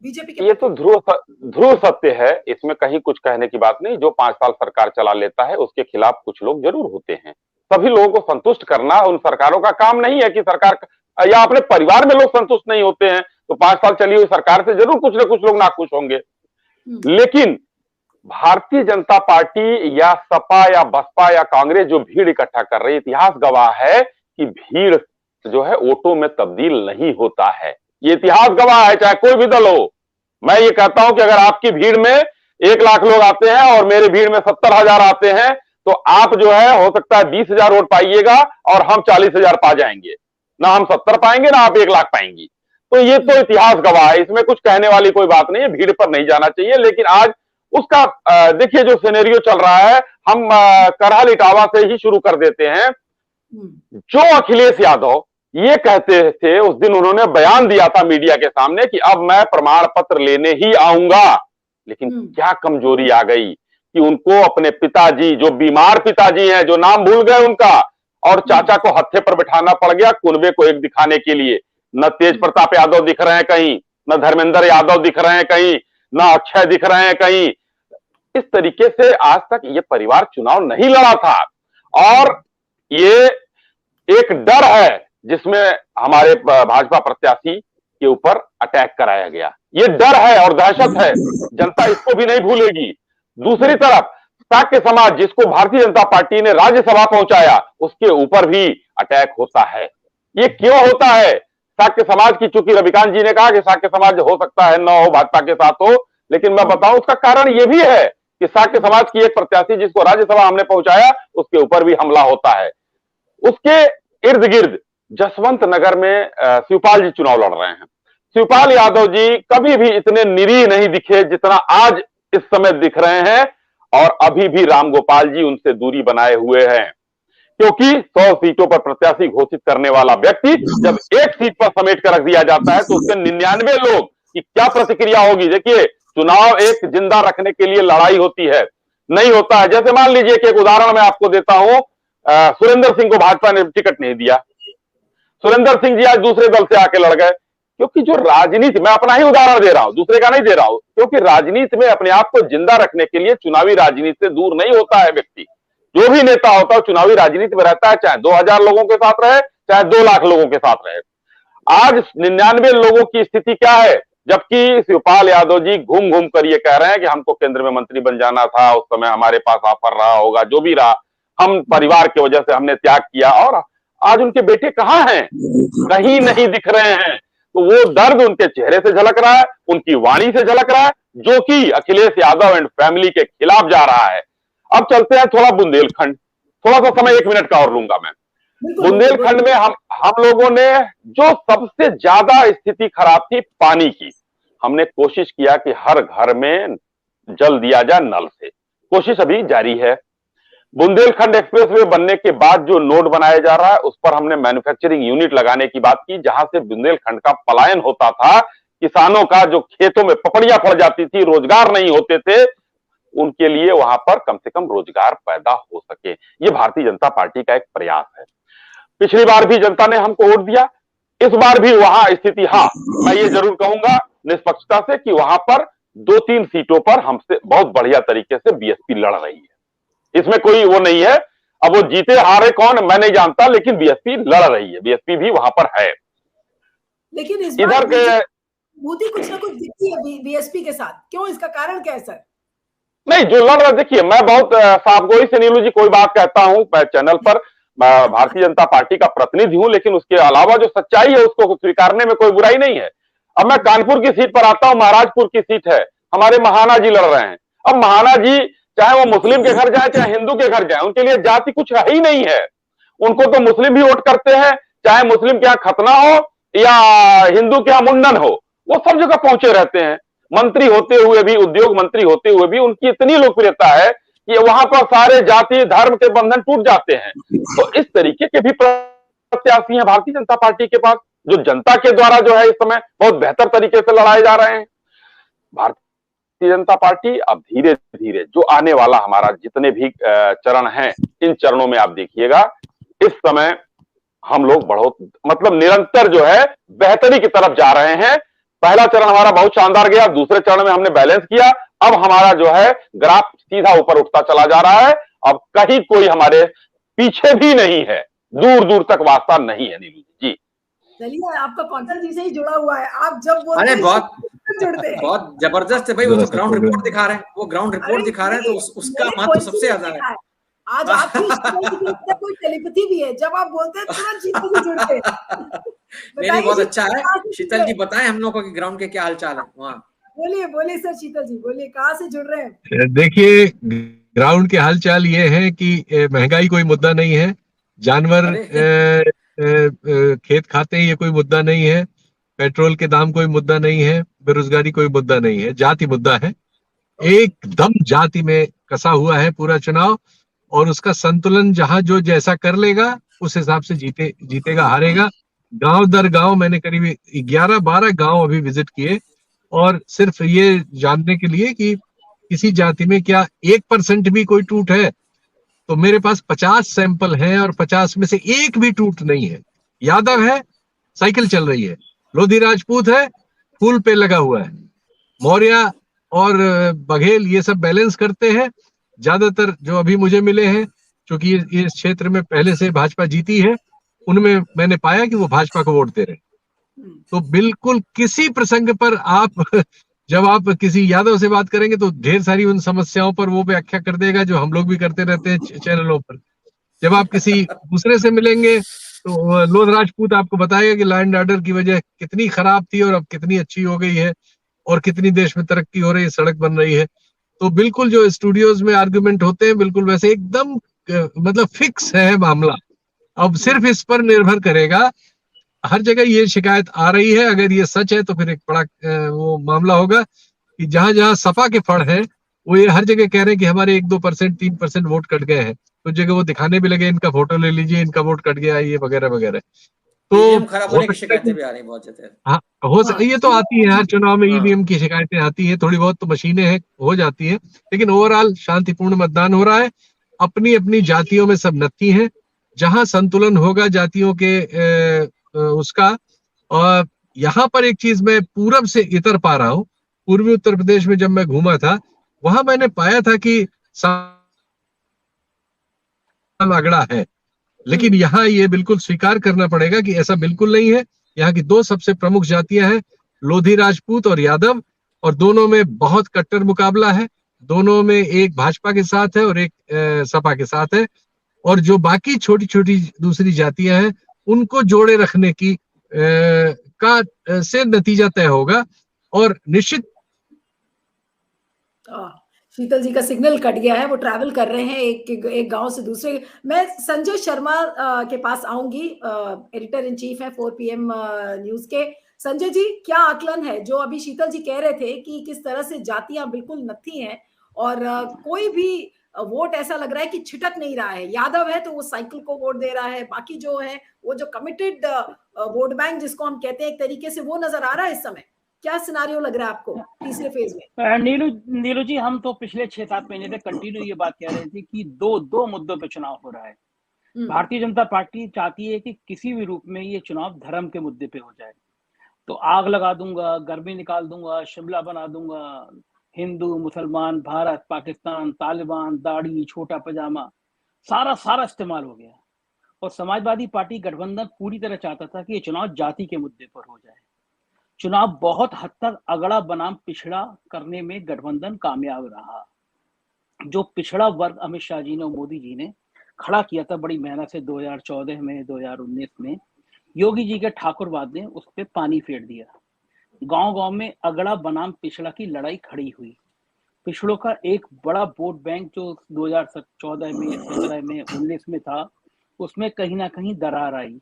बीजेपी के ये तो ध्रुव सत्य है, इसमें कहीं कुछ कहने की बात नहीं। जो 5 साल सरकार चला लेता है उसके खिलाफ कुछ लोग जरूर होते हैं। सभी लोगों को संतुष्ट करना उन सरकारों का काम नहीं है कि सरकार या अपने परिवार में लोग संतुष्ट नहीं होते हैं तो 5 साल चली हुई सरकार से जरूर कुछ ना कुछ लोग नाखुश होंगे। लेकिन भारतीय जनता पार्टी या सपा या बसपा या कांग्रेस जो भीड़ इकट्ठा कर रही है, इतिहास गवाह है कि भीड़ जो है वोटों में तब्दील नहीं होता है। ये इतिहास गवाह है, चाहे कोई भी दल हो। मैं ये कहता हूं कि अगर आपकी भीड़ में 1 लाख लोग आते हैं और मेरी भीड़ में 70,000 आते हैं तो आप जो है हो सकता है 20,000 वोट पाइएगा और हम 40,000 पा जाएंगे। ना हम 70 पाएंगे ना आप 1 लाख पाएंगी। तो ये तो इतिहास गवाह है, इसमें कुछ कहने वाली कोई बात नहीं है। भीड़ पर नहीं जाना चाहिए, लेकिन आज उसका देखिए जो सिनेरियो चल रहा है, हम करहल इटावा से ही शुरू कर देते हैं। जो अखिलेश यादव ये कहते थे, उस दिन उन्होंने बयान दिया था मीडिया के सामने कि अब मैं प्रमाण पत्र लेने ही आऊंगा, लेकिन क्या कमजोरी आ गई कि उनको अपने पिताजी, जो बीमार पिताजी हैं, जो नाम भूल गए उनका, और चाचा को हत्थे पर बिठाना पड़ गया कुनबे को एक दिखाने के लिए। न तेज प्रताप यादव दिख रहे हैं कहीं, न धर्मेंद्र यादव दिख रहे हैं कहीं, न अक्षय दिख रहे हैं कहीं। इस तरीके से आज तक ये परिवार चुनाव नहीं लड़ा था, और ये एक डर है जिसमें हमारे भाजपा प्रत्याशी के ऊपर अटैक कराया गया। ये डर है और दहशत है, जनता इसको भी नहीं भूलेगी। दूसरी तरफ शाक्य समाज, जिसको भारतीय जनता पार्टी ने राज्यसभा पहुंचाया, उसके ऊपर भी अटैक होता है। ये क्यों होता है? शाक्य समाज की, चूंकि रविकांत जी ने कहा कि शाक्य समाज हो सकता है न हो भाजपा के साथ हो, लेकिन मैं बताऊं उसका कारण ये भी है कि शाक्य समाज की एक प्रत्याशी जिसको राज्यसभा हमने पहुंचाया, उसके ऊपर भी हमला होता है। उसके इर्द गिर्द जसवंत नगर में शिवपाल जी चुनाव लड़ रहे हैं। शिवपाल यादव जी कभी भी इतने निरीह नहीं दिखे जितना आज इस समय दिख रहे हैं, और अभी भी रामगोपाल जी उनसे दूरी बनाए हुए हैं, क्योंकि 100 सीटों पर प्रत्याशी घोषित करने वाला व्यक्ति जब एक सीट पर समेट कर रख दिया जाता है तो उसके 99 लोग की क्या प्रतिक्रिया होगी। देखिए, चुनाव एक जिंदा रखने के लिए लड़ाई होती है, नहीं होता है। जैसे मान लीजिए कि एक उदाहरण मैं आपको देता हूं, सुरेंद्र सिंह को भाजपा ने टिकट नहीं दिया। सुरेंद्र सिंह जी आज दूसरे दल से आके लड़ गए, क्योंकि जो राजनीति, मैं अपना ही उदाहरण दे रहा हूं, दूसरे का नहीं दे रहा हूं, क्योंकि राजनीति में अपने आप को जिंदा रखने के लिए चुनावी राजनीति से दूर नहीं होता है व्यक्ति। जो भी नेता होता है चुनावी राजनीति में रहता है, चाहे 2000 लोगों के साथ रहे, चाहे 2 लाख लोगों के साथ रहे। आज 99 लोगों की स्थिति क्या है, जबकि शिवपाल यादव जी घूम घूम कर ये कह रहे हैं कि हमको केंद्र में मंत्री बन जाना था, उस समय हमारे पास ऑफर रहा होगा, जो भी रहा, हम परिवार की वजह से हमने त्याग किया, और आज उनके बेटे कहाँ हैं? कहीं नहीं दिख रहे हैं। तो वो दर्द उनके चेहरे से झलक रहा है, उनकी वाणी से झलक रहा है, जो कि अखिलेश यादव एंड फैमिली के खिलाफ जा रहा है। अब चलते हैं थोड़ा बुंदेलखंड, थोड़ा सा समय 1 मिनट का और लूंगा मैं। बुंदेलखंड में हम लोगों ने जो सबसे ज्यादा स्थिति खराब थी पानी की, हमने कोशिश किया कि हर घर में जल दिया जाए नल से। कोशिश अभी जारी है। बुंदेलखंड एक्सप्रेसवे बनने के बाद जो नोड बनाया जा रहा है उस पर हमने मैन्युफैक्चरिंग यूनिट लगाने की बात की, जहां से बुंदेलखंड का पलायन होता था, किसानों का जो खेतों में पपड़ियां पड़ जाती थी, रोजगार नहीं होते थे, उनके लिए वहां पर कम से कम रोजगार पैदा हो सके। ये भारतीय जनता पार्टी का एक प्रयास है। पिछली बार भी जनता ने हमको वोट दिया, इस बार भी वहां स्थिति, हाँ मैं ये जरूर कहूंगा निष्पक्षता से कि वहां पर 2-3 सीटों पर हमसे बहुत बढ़िया तरीके से बीएसपी लड़ रही है, इसमें कोई वो नहीं है। अब वो जीते हारे कौन मैं नहीं जानता, लेकिन बीएसपी लड़ रही है, बीएसपी भी वहां पर है। लेकिन इस इधर के मोदी कुछ ना कुछ दिखती है बीएसपी के साथ, क्यों, इसका कारण क्या है सर? नहीं, जो लड़ रहा, देखिए मैं बहुत साफगोई से नीलू जी कोई बात कहता हूं चैनल पर, भारतीय जनता पार्टी का प्रतिनिधि हूं, लेकिन उसके अलावा जो सच्चाई है उसको स्वीकारने में कोई बुराई नहीं है। अब मैं कानपुर की सीट पर आता हूं, महाराजपुर की सीट है, हमारे महाना जी लड़ रहे हैं। अब महाना जी चाहे वो मुस्लिम के घर जाए चाहे हिंदू के घर जाए, उनके लिए जाति कुछ है ही नहीं है। उनको तो मुस्लिम भी वोट करते हैं, चाहे मुस्लिम के यहाँ खतना हो या हिंदू के यहाँ मुंडन हो, वो सब जगह पहुंचे रहते हैं। मंत्री होते हुए भी, उद्योग मंत्री होते हुए भी उनकी इतनी लोकप्रियता है कि वहां पर सारे जाति धर्म के बंधन टूट जाते हैं। तो इस तरीके के भी प्रत्याशी हैं भारतीय जनता पार्टी के पास, जो जनता के द्वारा जो है इस समय बहुत बेहतर तरीके से लड़ाए जा रहे हैं। भारतीय जनता पार्टी अब धीरे धीरे जो आने वाला हमारा जितने भी चरण हैं, इन चरणों में आप देखिएगा इस समय हम लोग बहुत मतलब निरंतर जो है बेहतरी की तरफ जा रहे हैं। पहला चरण हमारा बहुत शानदार गया, दूसरे चरण में हमने बैलेंस किया, अब हमारा जो है ग्राफ सीधा ऊपर उठता चला जा रहा है। अब कहीं कोई हमारे पीछे भी नहीं है, दूर दूर तक वास्ता नहीं है नीलू जी। चलिए, आपका कॉन्सेप्ट जी से ही जुड़ा हुआ है, आप जब बोलते हैं बहुत जबरदस्त है भाई। वो तो ग्राउंड रिपोर्ट दिखा रहे हैं, वो ग्राउंड रिपोर्ट दिखा रहे हैं, तो उसका महत्व सबसे ज्यादा है। आज आपकी कोई टेलीपैथी भी है, जब आप बोलते हैं तुरंत शीतल जी जुड़ते हैं। नहीं, बहुत अच्छा है। शीतल जी बताएं हम लोगों को कि ग्राउंड के क्या हालचाल है वहाँ। बोलिए सर, शीतल जी बोलिए, कहाँ से जुड़ रहे हैं? देखिए, ग्राउंड के हालचाल ये है कि महंगाई कोई मुद्दा नहीं है, जानवर खेत खाते हैं ये कोई मुद्दा नहीं है, पेट्रोल के दाम कोई मुद्दा नहीं है, बेरोजगारी कोई मुद्दा नहीं है, जाति मुद्दा है। एकदम जाति में कसा हुआ है पूरा चुनाव, और उसका संतुलन जहां जो जैसा कर लेगा उस हिसाब से जीतेगा हारेगा। गांव दर गांव मैंने करीब 11-12 गांव अभी विजिट किए, और सिर्फ ये जानने के लिए कि किसी जाति में क्या 1% भी कोई टूट है, तो मेरे पास 50 सैंपल हैं और 50 में से एक भी टूट नहीं है। यादव है, साइकिल चल रही है, लोधी राजपूत है, पुल पे लगा हुआ है, मौर्य और बघेल ये सब बैलेंस करते हैं। ज्यादातर जो अभी मुझे मिले हैं, क्योंकि इस क्षेत्र में पहले से भाजपा जीती है, उनमें मैंने पाया कि वो भाजपा को वोट दे रहे। तो बिल्कुल किसी प्रसंग पर जब आप किसी यादव से बात करेंगे तो ढेर सारी उन समस्याओं पर वो व्याख्या कर देगा जो हम लोग भी करते रहते हैं चैनलों पर। जब आप किसी दूसरे से मिलेंगे तो लोध राजपूत आपको बताएगा कि लैंड ऑर्डर की वजह कितनी खराब थी और अब कितनी अच्छी हो गई है, और कितनी देश में तरक्की हो रही है, सड़क बन रही है। तो बिल्कुल जो स्टूडियोज में आर्गुमेंट होते हैं बिल्कुल वैसे एकदम मतलब फिक्स है मामला। अब सिर्फ इस पर निर्भर करेगा, हर जगह ये शिकायत आ रही है, अगर ये सच है तो फिर एक बड़ा वो मामला होगा कि जहां जहां सपा के फड़ है वो ये हर जगह कह रहे हैं कि हमारे 1-2%, 3% वोट कट गए हैं। कुछ जगह वो दिखाने भी लगे, इनका फोटो ले लीजिए, इनका वोट कट गया, ये वगैरह वगैरह। तो खराब होने की शिकायतें भी आ रही हैं बहुत ज्यादा। हाँ, हो सकती, ये तो आती है हर चुनाव में, ईवीएम की शिकायतें आती है, थोड़ी बहुत तो मशीनें हैं हो जाती है, लेकिन ओवरऑल शांतिपूर्ण मतदान हो रहा है। अपनी अपनी जातियों में सब नत्थी हैं, जहां संतुलन होगा जातियों के उसका। और यहाँ पर एक चीज मैं पूरब से इतर पा रहा हूँ, पूर्वी उत्तर प्रदेश में जब मैं घूमा था वहां मैंने पाया था कि अगड़ा है, लेकिन यहाँ ये बिल्कुल स्वीकार करना पड़ेगा कि ऐसा बिल्कुल नहीं है। यहाँ की 2 सबसे प्रमुख जातियां हैं, लोधी राजपूत और यादव, और दोनों में बहुत कट्टर मुकाबला है। दोनों में एक भाजपा के साथ है और एक सपा के साथ है, और जो बाकी छोटी छोटी दूसरी जातियां हैं उनको जोड़े रखने की से नतीजा तय होगा। और निश्चित शीतल जी का सिग्नल कट गया है, वो ट्रैवल कर रहे हैं एक गांव से दूसरे। मैं संजय शर्मा के पास आऊंगी, एडिटर इन चीफ है 4 PM न्यूज के। संजय जी, क्या आकलन है जो अभी शीतल जी कह रहे थे कि किस तरह से जातियां बिल्कुल नत्थी हैं और कोई भी वोट ऐसा लग रहा है कि छिटक नहीं रहा है। यादव है तो वो साइकिल को वोट दे रहा है, बाकी जो है वो जो कमिटेड वोट बैंक जिसको हम कहते हैं एक तरीके से, वो नजर आ रहा है इस समय। क्या सिनारियो लग रहा है आपको तीसरे फेज में? नीलू जी, हम तो पिछले 6-7 महीने से कंटिन्यू ये बात कह रहे थे कि दो मुद्दों पे चुनाव हो रहा है। भारतीय जनता पार्टी चाहती है कि किसी भी रूप में ये चुनाव धर्म के मुद्दे पे हो जाए, तो आग लगा दूंगा, गर्मी निकाल दूंगा, शिमला बना दूंगा, हिंदू मुसलमान, भारत पाकिस्तान, तालिबान, दाढ़ी, छोटा पजामा, सारा इस्तेमाल हो गया। और समाजवादी पार्टी गठबंधन पूरी तरह चाहता था कि ये चुनाव जाति के मुद्दे पर हो जाए। चुनाव बहुत हद तक अगड़ा बनाम पिछड़ा करने में गठबंधन कामयाब रहा। जो पिछड़ा वर्ग अमित शाह जी ने और मोदी जी ने खड़ा किया था बड़ी मेहनत से 2014 में, 2019 में, योगी जी के ठाकुरवाद ने उस पर पानी फेर दिया। गांव-गांव में अगड़ा बनाम पिछड़ा की लड़ाई खड़ी हुई। पिछड़ों का एक बड़ा वोट बैंक जो 2014 में, 17 में, 19 में था, उसमें कहीं ना कहीं दरार आई।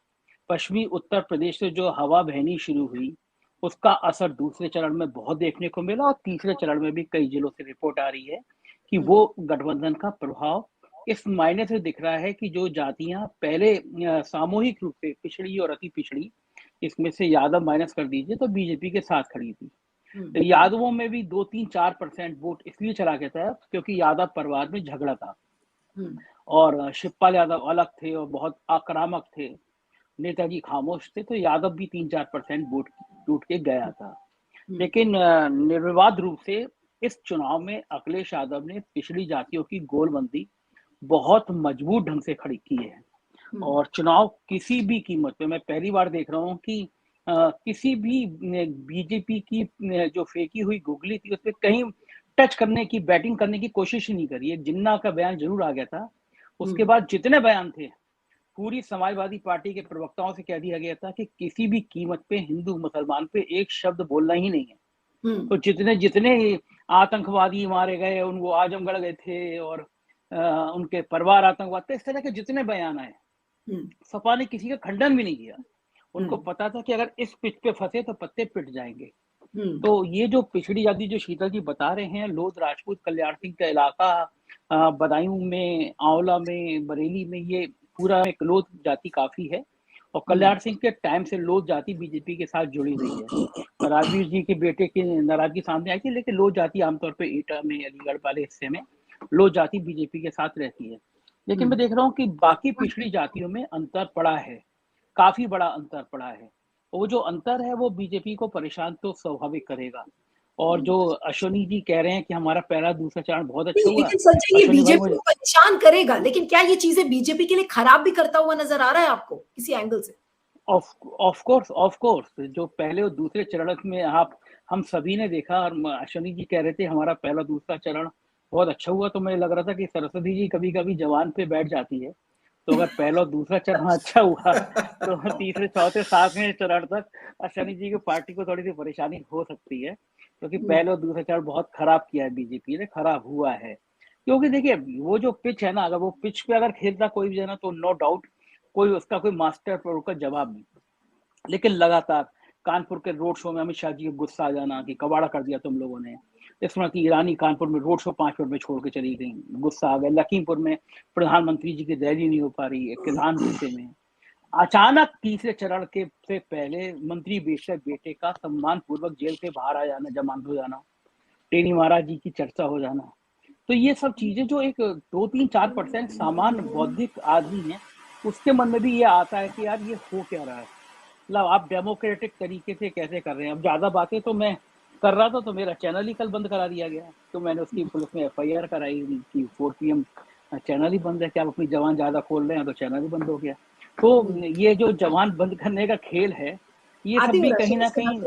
पश्चिमी उत्तर प्रदेश से जो हवा बहनी शुरू हुई, उसका असर दूसरे चरण में बहुत देखने को मिला और तीसरे चरण में भी कई जिलों से रिपोर्ट आ रही है कि वो गठबंधन का प्रभाव इस मायने से दिख रहा है कि जो जातियां पहले सामूहिक रूप से पिछड़ी और अति पिछड़ी, इसमें से यादव माइनस कर दीजिए तो बीजेपी के साथ खड़ी थी। तो यादवों में भी 2-3-4% वोट इसलिए चला गया था क्योंकि यादव परिवार में झगड़ा था और शिवपाल यादव अलग थे और बहुत आक्रामक थे, नेताजी खामोश थे, तो यादव भी 3-4% वोट टूट के गया था। लेकिन निर्विवाद रूप से इस चुनाव में अखिलेश यादव ने पिछड़ी जातियों की गोलबंदी बहुत मजबूत ढंग से खड़ी की है और चुनाव किसी भी कीमत पे, मैं पहली बार देख रहा हूँ कि किसी भी बीजेपी की जो फेंकी हुई गुगली थी उसपे कहीं टच करने की, बैटिंग करने की कोशिश ही नहीं करी है। जिन्ना का बयान जरूर आ गया था, उसके बाद जितने बयान थे पूरी समाजवादी पार्टी के प्रवक्ताओं से कह दिया गया था कि किसी भी कीमत पे हिंदू मुसलमान पे एक शब्द बोलना ही नहीं है। तो जितने आतंकवादी मारे गए, उनको आजमगढ़ गए थे और उनके परिवार आतंकवाद थे, इस तरह के जितने बयान आए, सपा ने किसी का खंडन भी नहीं किया। उनको पता था कि अगर इस पिच पे फंसे तो पत्ते पिट जाएंगे। तो ये जो पिछड़ी जाति जो शीतल जी बता रहे हैं, लोध राजपूत कल्याण सिंह का इलाका, बदायूं में, आंवला में, बरेली में, ये पूरा एक लोध जाति काफी है और कल्याण सिंह के टाइम से लोध जाति बीजेपी के साथ जुड़ी हुई है। राजवीर जी के बेटे की नाराजगी सामने आई थी, लेकिन लोध जाति आमतौर पर एटा में, अलीगढ़ वाले हिस्से में लोध जाति बीजेपी के साथ रहती है। लेकिन मैं देख रहा हूँ कि बाकी पिछड़ी जातियों में अंतर पड़ा है, काफी बड़ा अंतर पड़ा है। वो जो अंतर है वो बीजेपी को परेशान तो स्वाभाविक करेगा। और जो अश्विनी जी कह रहे हैं कि हमारा पहला दूसरा चरण बहुत अच्छा हुआ, लेकिन संजय ये बीजेपी को परेशान करेगा, लेकिन क्या ये चीजें बीजेपी के लिए खराब भी करता हुआ नजर आ रहा है आपको किसी एंगल से? ऑफ कोर्स जो पहले और दूसरे चरण में हम सभी ने देखा, और अश्विनी जी कह रहे थे हमारा पहला दूसरा चरण बहुत अच्छा हुआ, तो मुझे लग रहा था कि सरस्वती जी कभी कभी जवान पे बैठ जाती है। तो अगर पहला और दूसरा चरण अच्छा हुआ तो तीसरे चौथे सातवें चरण तक अश्विनी जी की पार्टी को थोड़ी सी परेशानी हो सकती है, क्योंकि पहले और दूसरा चरण बहुत खराब किया है बीजेपी ने, खराब हुआ है। क्योंकि देखिए वो जो पिच है ना, अगर वो पिच पे अगर खेलता कोई भी ना, तो नो डाउट कोई उसका कोई मास्टर प्रो का जवाब नहीं। लेकिन लगातार कानपुर के रोड शो में अमित शाह जी को गुस्सा आ जाना कि कबाड़ा कर दिया तुम लोगों ने, स्मृति ईरानी कानपुर में रोड शो 5 मिनट में छोड़ के चली गई, गुस्सा आ गया। लखीमपुर में प्रधानमंत्री जी की रैली नहीं हो पा रही है, किसान गुस्से में। अचानक तीसरे चरण के से पहले मंत्री बेटे का सम्मान पूर्वक जेल से बाहर आ जाना, जमानत हो जाना, टेनी महाराज जी की चर्चा हो जाना, तो ये सब चीजें जो एक 2-3-4% सामान्य बौद्धिक आदमी है उसके मन में भी ये आता है कि यार ये हो क्या रहा है, मतलब आप डेमोक्रेटिक तरीके से कैसे कर रहे हैं। अब ज्यादा बातें तो मैं कर रहा था तो मेरा चैनल ही कल बंद करा दिया गया, तो मैंने उसकी पुलिस में FIR कराई कि 4 PM चैनल ही बंद है, क्या आप अपनी जवान ज्यादा खोल रहे हैं, तो चैनल ही बंद हो गया। तो ये जो जवान बंद करने का खेल है, ये सब भी कहीं ना कहीं,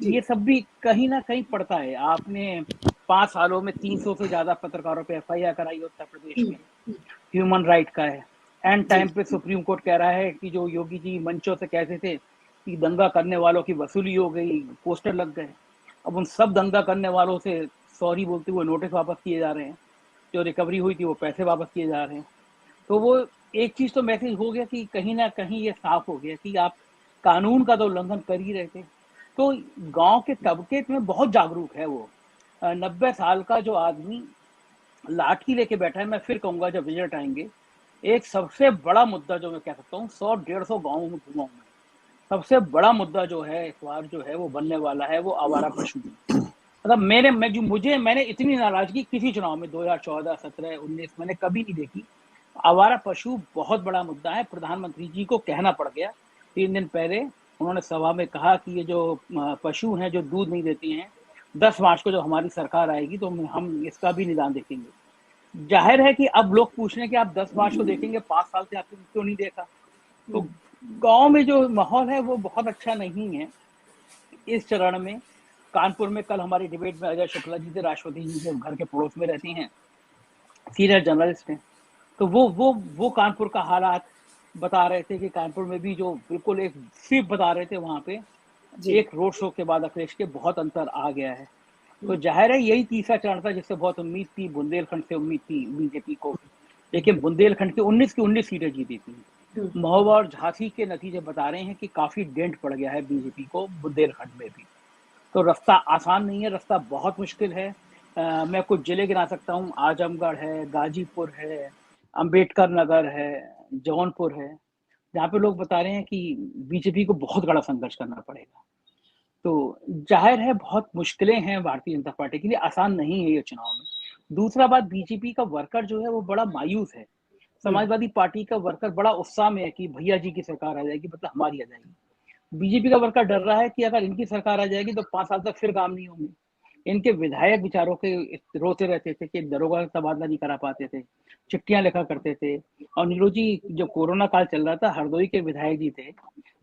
ये सब भी कहीं ना कहीं पड़ता है। आपने 5 सालों में 300 से ज्यादा पत्रकारों पे FIR कराई उत्तर प्रदेश में, ह्यूमन राइट का है। एंड टाइम पे सुप्रीम कोर्ट कह रहा है कि जो योगी जी मंचों से कहते थे कि दंगा करने वालों की वसूली हो गई, पोस्टर लग गए, अब उन सब दंगा करने वालों से सॉरी बोलते हुए नोटिस वापस किए जा रहे हैं, जो रिकवरी हुई थी वो पैसे वापस किए जा रहे हैं। तो वो एक चीज तो मैसेज हो गया कि कहीं ना कहीं ये साफ हो गया कि आप कानून का तो उल्लंघन कर ही रहे थे। तो गांव के तबके में बहुत जागरूक है वो। 90 साल का जो आदमी लाठी लेके बैठा है, मैं फिर कहूंगा जब विजिट आएंगे, एक सबसे बड़ा मुद्दा जो मैं कह सकता हूँ 100-150 गाँव में घुमा हूं मैं, सबसे बड़ा मुद्दा जो है इस बार जो है वो बनने वाला है वो आवारा पशु। मतलब मैंने इतनी नाराजगी किसी चुनाव में 2014, 17, 19 मैंने कभी नहीं देखी। आवारा पशु बहुत बड़ा मुद्दा है। प्रधानमंत्री जी को कहना पड़ गया 3 दिन पहले, उन्होंने सभा में कहा कि ये जो पशु हैं जो दूध नहीं देती हैं, 10 मार्च को जब हमारी सरकार आएगी तो हम इसका भी निदान देखेंगे। जाहिर है कि अब लोग पूछ रहे हैं कि आप 10 मार्च को देखेंगे, 5 साल से आपने क्यों नहीं देखा। तो गांव में जो माहौल है वो बहुत अच्छा नहीं है इस चरण में। कानपुर में कल हमारी डिबेट में अजय शुक्ला जी थे, राष्ट्रपति जी के घर के पड़ोस में रहती हैं, सीनियर जर्नलिस्ट हैं, तो वो कानपुर का हालात बता रहे थे कि कानपुर में भी जो बिल्कुल एक सिर्फ बता रहे थे वहां पे एक रोड शो के बाद अखिलेश के बहुत अंतर आ गया है। तो जाहिर है यही तीसरा चरण था जिससे बहुत उम्मीद थी, बुंदेलखंड से उम्मीद थी बीजेपी को, लेकिन बुंदेलखंड की 19 की 19 सीटें जीती थी। महोबा और झांसी के नतीजे बता रहे हैं कि काफी डेंट पड़ गया है बीजेपी को बुंदेलखंड में भी। तो रास्ता आसान नहीं है, रास्ता बहुत मुश्किल है। मैं कुछ जिले गिना सकता हूँ, आजमगढ़ है, गाजीपुर है, अंबेडकर नगर है, जौनपुर है, जहाँ पे लोग बता रहे हैं कि बीजेपी को बहुत बड़ा संघर्ष करना पड़ेगा। तो जाहिर है बहुत मुश्किलें हैं भारतीय जनता पार्टी के लिए, आसान नहीं है ये चुनाव में। दूसरा बात, बीजेपी का वर्कर जो है वो बड़ा मायूस है। समाजवादी पार्टी का वर्कर बड़ा उत्साह में है कि भैया जी की सरकार आ जाएगी, मतलब हमारी आ जाएगी। बीजेपी का वर्कर डर रहा है कि अगर इनकी सरकार आ जाएगी तो 5 साल तक फिर काम नहीं होंगे। इनके विधायक विचारों के रोते रहते थे कि दरोगा का तबादला नहीं करा पाते थे, चिट्ठियां लिखा करते थे। और नीरू जी, जो कोरोना काल चल रहा था, हरदोई के विधायक जी थे,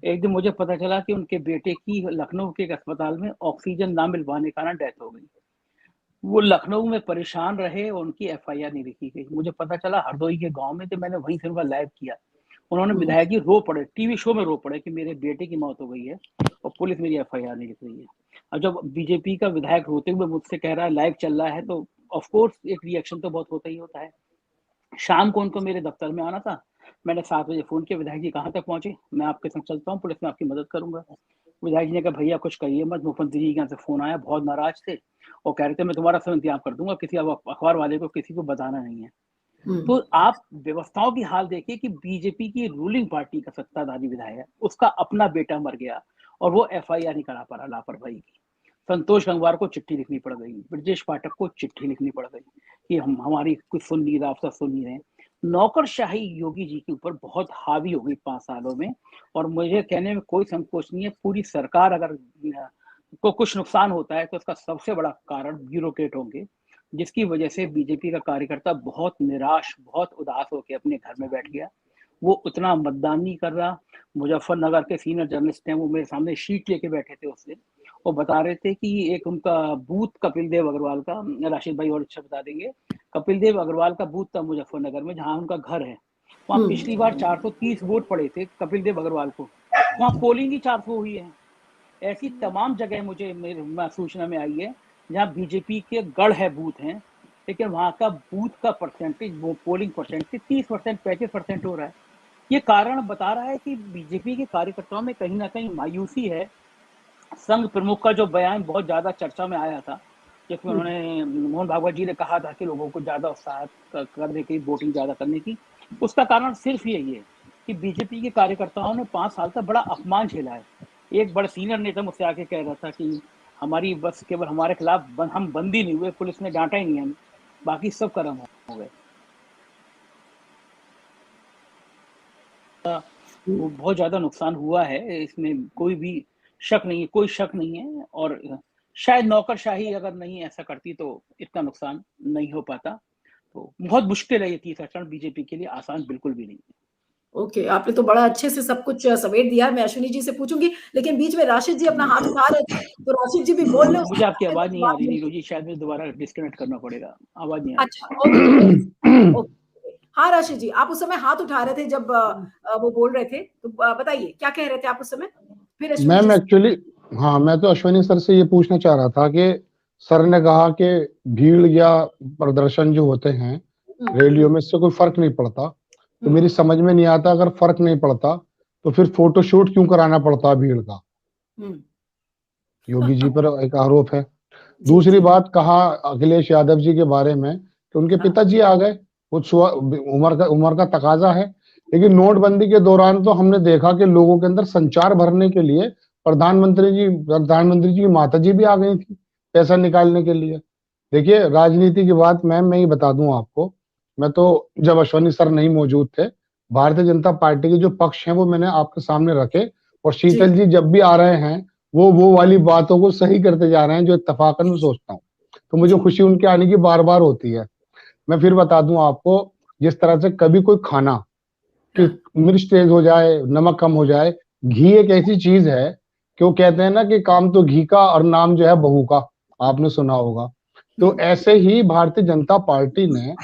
एक दिन मुझे पता चला कि उनके बेटे की लखनऊ के एक अस्पताल में ऑक्सीजन ना मिल पाने के कारण डेथ हो गई। वो लखनऊ में परेशान रहे और उनकी FIR नहीं लिखी गई। मुझे पता चला हरदोई के गांव में, तो मैंने वहीं से उनका लाइव किया। उन्होंने विधायक जी रो पड़े, टीवी शो में रो पड़े कि मेरे बेटे की मौत हो गई है और पुलिस मेरी FIR नहीं लिख रही है। और जब बीजेपी का विधायक रोते हुए मुझसे कह रहा है लाइव चल रहा है, तो ऑफ कोर्स एक रिएक्शन तो बहुत होता ही होता है। शाम को उनको मेरे दफ्तर में आना था, मैंने 7 बजे फोन किया, विधायक जी कहाँ तक पहुंचे, मैं आपके संग चलता हूँ, पुलिस में आपकी मदद करूंगा। विधायक जी ने कहा भैया कुछ कहिए मत, मुख्यमंत्री जी के यहाँ से फोन आया, बहुत नाराज थे और कह रहे थे मैं तुम्हारा सब इंतजाम कर दूंगा, किसी अखबार वाले को किसी को बताना नहीं है। तो आप व्यवस्थाओं की हाल देखिए कि बीजेपी की रूलिंग पार्टी का सत्ताधारी विधायक, उसका अपना बेटा मर गया और वो FIR नहीं करा पा रहा लापरवाही की। संतोष गंगवार को चिट्ठी लिखनी पड़ गई, ब्रजेश पाठक को चिट्ठी लिखनी पड़ गई कि हम हमारी कुछ सुन नहीं रहा, अफसर सुन नहीं रहे। नौकरशाही योगी जी के ऊपर बहुत हावी हो गई 5 सालों में, और मुझे कहने में कोई संकोच नहीं है, पूरी सरकार अगर को कुछ नुकसान होता है तो उसका सबसे बड़ा कारण ब्यूरोक्रेट होंगे, जिसकी वजह से बीजेपी का कार्यकर्ता बहुत निराश, बहुत उदास होकर अपने घर में बैठ गया। वो उतना मतदान नहीं कर रहा। मुजफ्फरनगर के सीनियर जर्नलिस्ट हैं, वो मेरे सामने शीट लेके बैठे थे उससे, वो बता रहे थे कि एक उनका बूथ कपिल देव अग्रवाल का, राशिद भाई और अच्छा बता देंगे, कपिल देव अग्रवाल का बूथ था मुजफ्फरनगर में जहाँ उनका घर है, वहाँ पिछली बार 430 वोट पड़े थे कपिल देव अग्रवाल को, वहाँ पोलिंग ही 400 हुई है। ऐसी तमाम जगह मुझे मेरी सूचना में आई है जहाँ बीजेपी के गढ़ है, बूथ हैं, लेकिन वहाँ का बूथ का परसेंटेज, वो पोलिंग परसेंटेज 30%, 35% हो रहा है। ये कारण बता रहा है कि बीजेपी के कार्यकर्ताओं में कहीं ना कहीं मायूसी है। संघ प्रमुख का जो बयान बहुत ज्यादा चर्चा में आया था, जिसमें उन्होंने, मोहन भागवत जी ने कहा था कि लोगों को ज्यादा उत्साह करने की, वोटिंग ज्यादा करने की, उसका कारण सिर्फ यही है कि बीजेपी के कार्यकर्ताओं ने 5 साल तक बड़ा अपमान झेला है। एक बड़ा सीनियर नेता मुझसे आके कह रहा था कि हमारी बस केवल हमारे खिलाफ हम बंदी नहीं हुए, पुलिस ने डांटा ही नहीं हमें, बाकी सब कर्म हो गए। वो बहुत ज्यादा नुकसान हुआ है, इसमें कोई भी शक नहीं है, कोई शक नहीं है। और शायद नौकरशाही अगर नहीं ऐसा करती तो इतना नुकसान नहीं हो पाता। तो बहुत मुश्किल है ये तीसरा चरण बीजेपी के लिए, आसान बिल्कुल भी नहीं है। ओके, आपने तो बड़ा अच्छे से सब कुछ समेट दिया। मैं अश्विनी जी से पूछूंगी, लेकिन बीच में राशिद जी अपना हाथ उठा रहे थे, तो राशिद जी भी बोल रहे। मुझे आपकी आवाज नहीं आ रही नीरू जी, शायद मुझे दोबारा डिस्कनेक्ट करना पड़ेगा, आवाज नहीं आ रही। अच्छा, ओके। हाँ राशिद जी, आप उस समय हाथ उठा रहे थे जब वो बोल रहे थे, तो बताइए क्या कह रहे थे आप उस समय? फिर मैम एक्चुअली हाँ, मैं तो अश्विनी सर से ये पूछना चाह रहा था कि सर ने कहा कि भीड़ या प्रदर्शन जो होते हैं रैलियों में, इससे कोई फर्क नहीं पड़ता। तो मेरी समझ में नहीं आता, अगर फर्क नहीं पड़ता तो फिर फोटोशूट क्यों कराना पड़ता भीड़ का? योगी जी पर एक आरोप है। दूसरी बात, कहा अखिलेश यादव जी के बारे में कि उनके पिताजी आ गए, कुछ उम्र का तकाजा है। लेकिन नोटबंदी के दौरान तो हमने देखा कि लोगों के अंदर संचार भरने के लिए प्रधानमंत्री जी की माता जी भी आ गई थी पैसा निकालने के लिए। देखिए, राजनीति की बात मैम मैं ही बता दूं आपको, मैं तो जब अश्विनी सर नहीं मौजूद थे, भारतीय जनता पार्टी के जो पक्ष हैं वो मैंने आपके सामने रखे, और शीतल जी जब भी आ रहे हैं वो वाली बातों को सही करते जा रहे हैं जो इत्तफाकन में सोचता हूँ। तो मुझे खुशी उनके आने की बार बार होती है। मैं फिर बता दूं आपको, जिस तरह से कभी कोई खाना कि मिर्च तेज हो जाए, नमक कम हो जाए, घी एक ऐसी चीज है कि वो कहते हैं ना कि काम तो घी का और नाम जो है बहू का, आपने सुना होगा। तो ऐसे ही भारतीय जनता पार्टी ने